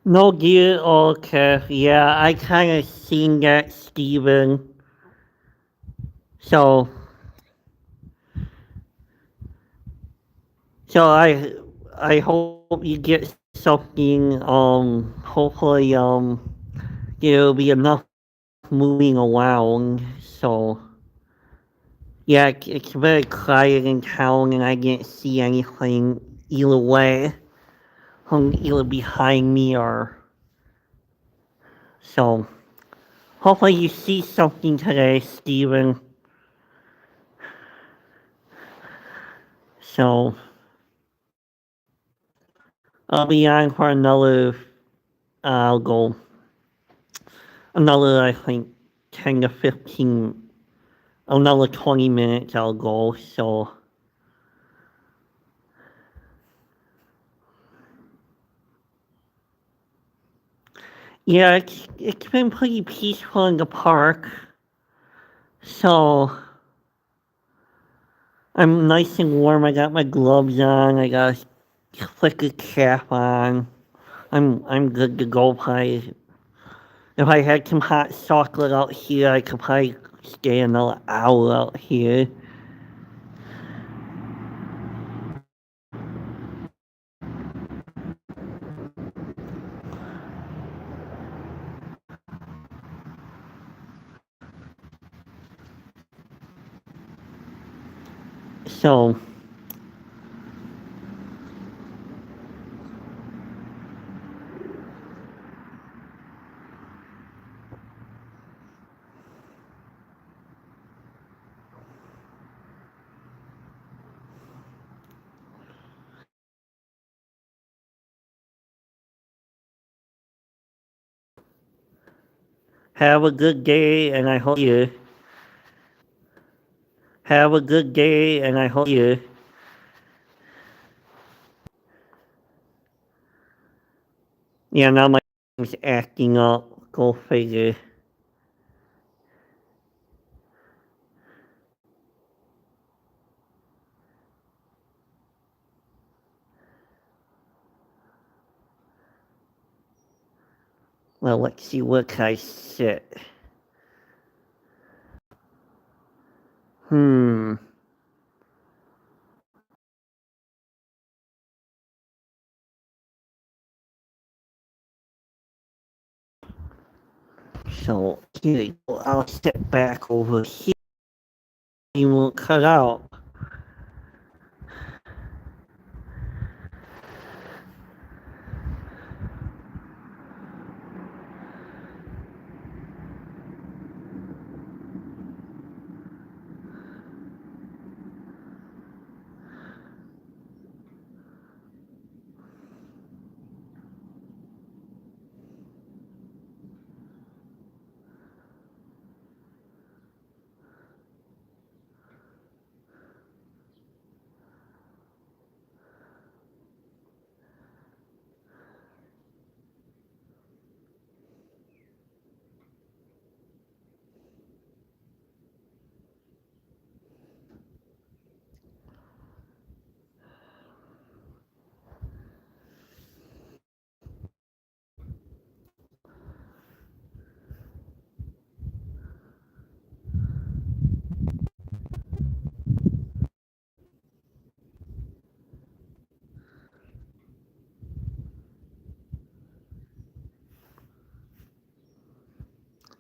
No dear, okay, yeah, I kind of seen that, Steven. So, so I hope you get something. Hopefully, there'll be enough moving around. So, yeah, it's very quiet in town, and I didn't see anything either way, either behind me or so. Hopefully, you see something today, Steven. So, I'll be on for I'll go another, I think, 10 to 15, another 20 minutes I'll go. So, yeah, it's been pretty peaceful in the park. So, I'm nice and warm. I got my gloves on. I got a flicker cap on. I'm good to go. If I had some hot chocolate out here, I could probably stay another hour out here. So, have a good day, and I hope you. Have a good day, and I hope you. Yeah, now my is acting up. Go figure. Well, let's see what I said. Hmm. So, here you go. I'll step back over here. You won't cut out.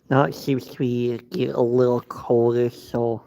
Now it seems to be get a little colder, so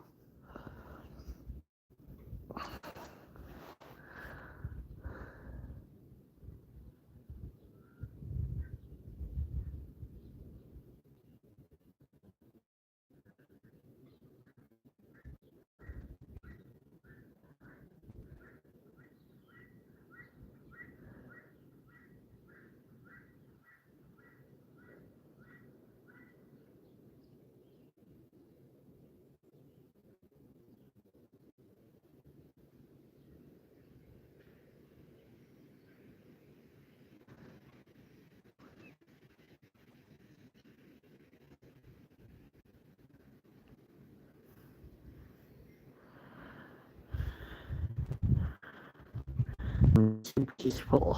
it's peaceful.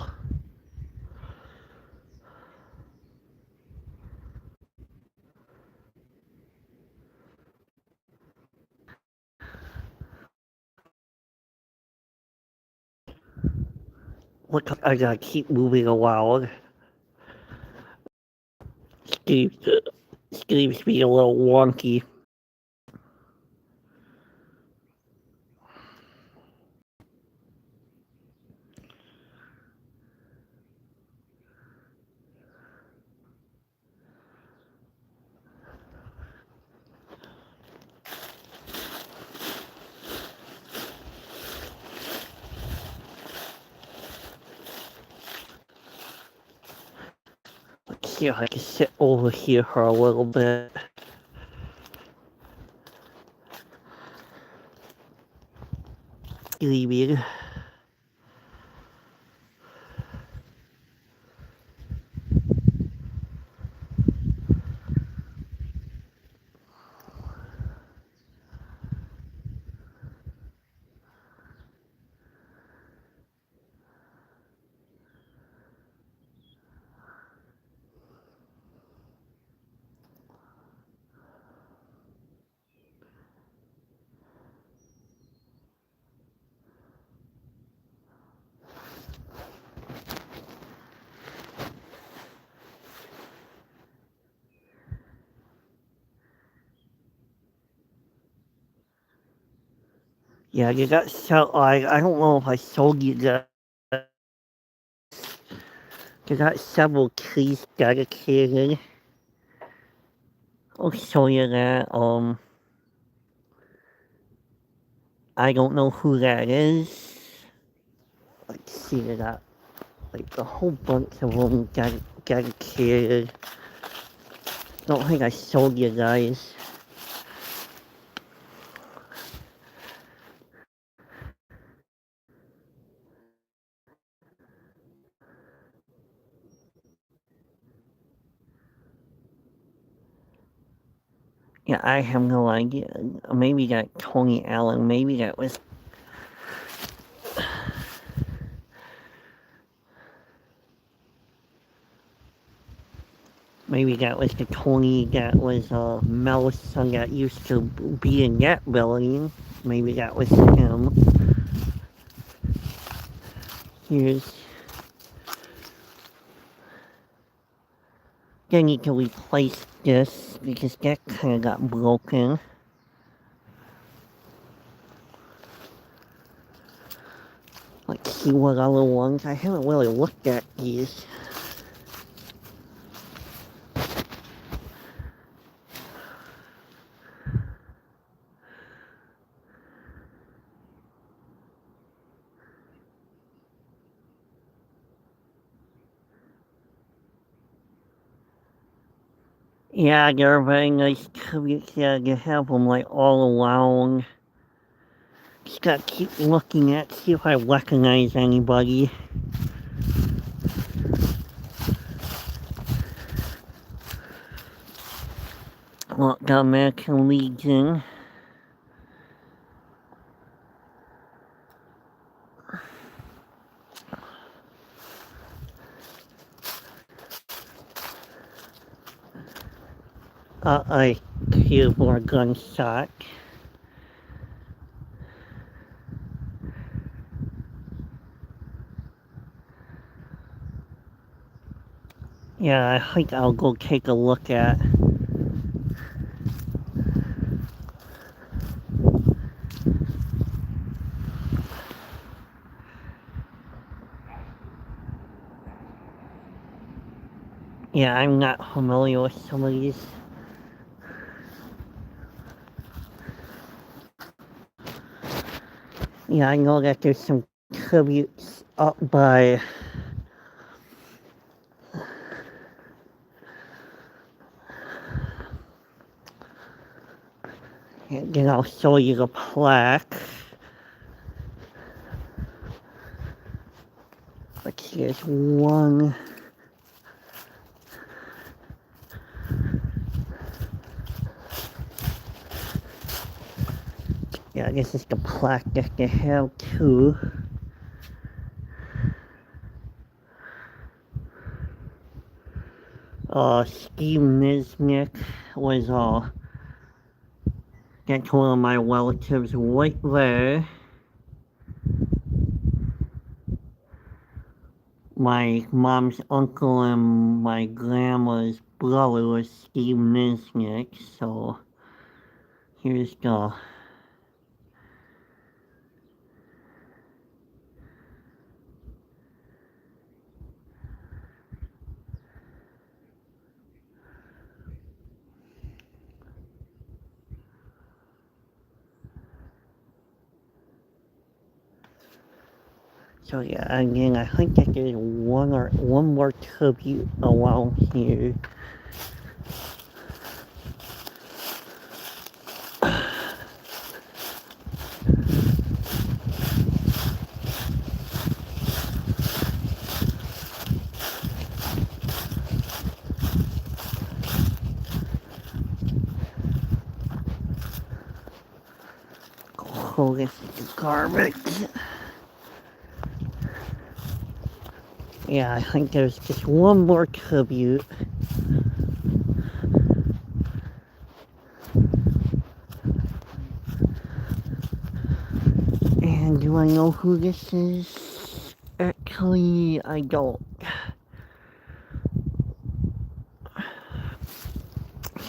Look, I gotta keep moving around. Steve, Steve's being a little wonky. Let's see if I can sit over here for a little bit. Leaving. Yeah, you got so I don't know if I sold you guys. You got several keys dedicated. I'll show you that. I don't know who that is. Let's see, I got like a whole bunch of them dedicated. Don't think I sold you guys. Yeah, I have no idea. Maybe that Tony Allen, maybe that was... Maybe that was the Tony that was Mel's son that used to be in that building. Maybe that was him. Here's... They need to replace this because that kind of got broken. Let's see what other ones. I haven't really looked at these. Yeah, they're very nice tributes. Yeah, you have them like all around. Just gotta keep looking at, see if I recognize anybody. Look, the American Legion. I hear more gunshot. Yeah, I think I'll go take a look at. Yeah, I'm not familiar with some of these. Yeah, I know that there's some tributes up by... And then I'll show you the plaque. Let's see, there's one... Yeah, this is the plaque that they have too. Steve Nisnik was, that's one of my relatives right there. My mom's uncle and my grandma's brother was Steve Nisnik, so here's the... So yeah, again, I think that there's one more tribute around here. Oh, this is garbage. Yeah, I think there's just one more tribute. And do I know who this is? Actually, I don't.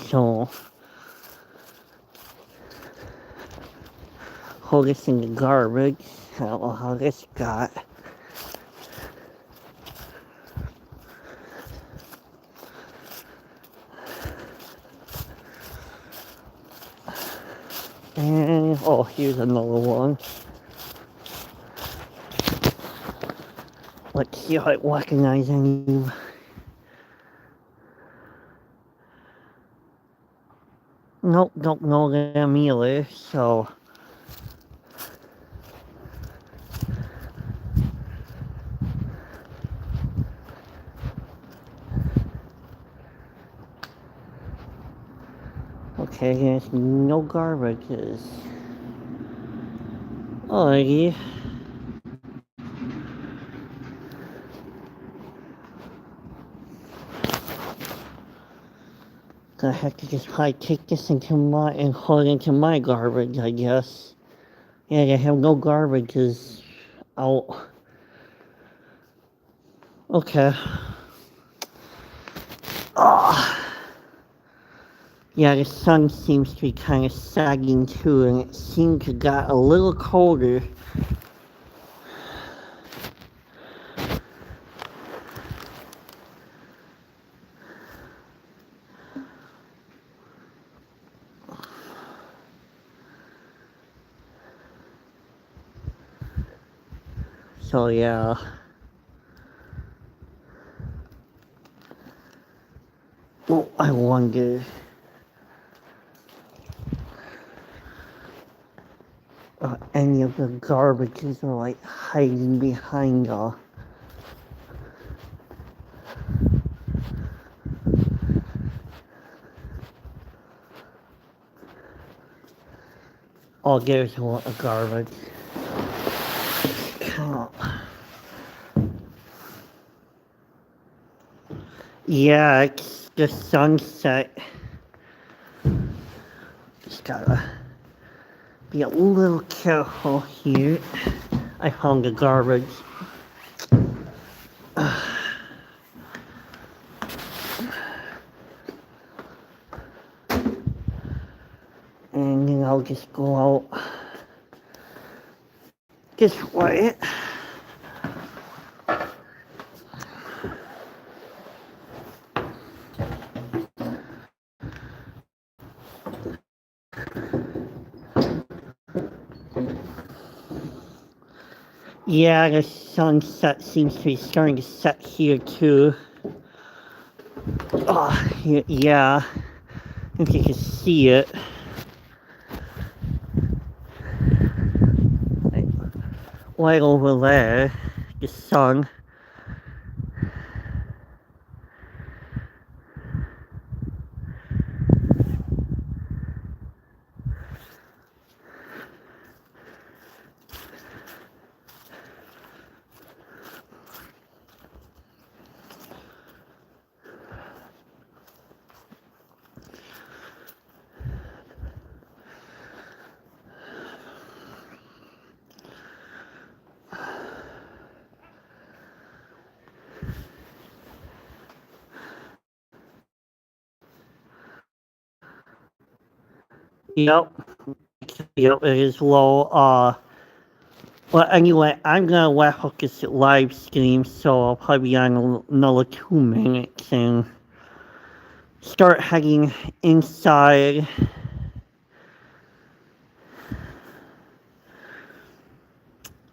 So, Hold this in the garbage. I don't know how this got. And, oh, here's another one. Let's see if I recognize any. Nope, don't know them either, so. Okay, there's no garbages. Alrighty. Gonna have to just probably take this into my and hold it into my garbage, I guess. Yeah, they have no garbages out. Okay. Oh. Yeah, the sun seems to be kind of sagging too, and it seems to got a little colder. So yeah. Oh, I wonder. Any of the garbages are like hiding behind Oh, there's one of garbage. Oh. Yeah, it's the sunset. Just gotta be a little careful here. I found the garbage. And then I'll just go out this way. Yeah, the sunset seems to be starting to set here too. Oh, yeah, if you can see it. Right over there, the sun. Yep, yep, it is low. Well, anyway, I'm gonna wrap up this live stream, so I'll probably be on another 2 minutes and start heading inside.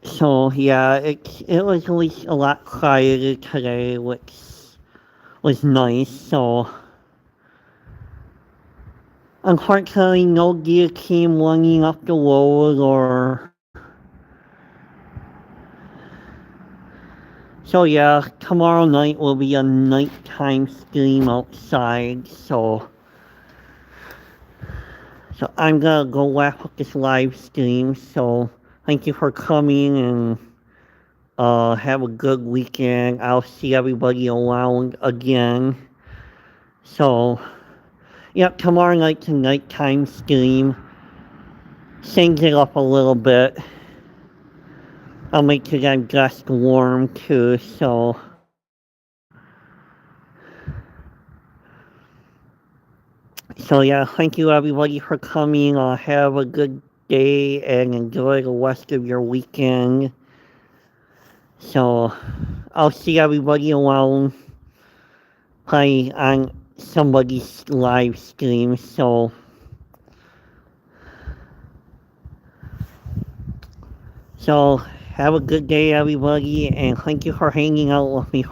So yeah, it was at least a lot quieter today, which was nice. So unfortunately, no deer came running up the road or. So yeah, tomorrow night will be a nighttime stream outside. So I'm gonna go wrap up this live stream. So thank you for coming and have a good weekend. I'll see everybody around again. So, yep, tomorrow night's a nighttime stream. Change it up a little bit. I'll make sure I'm dressed warm too, so. So yeah, thank you everybody for coming. Have a good day and enjoy the rest of your weekend. So I'll see everybody around, probably on somebody's live stream. So have a good day, everybody, and thank you for hanging out with me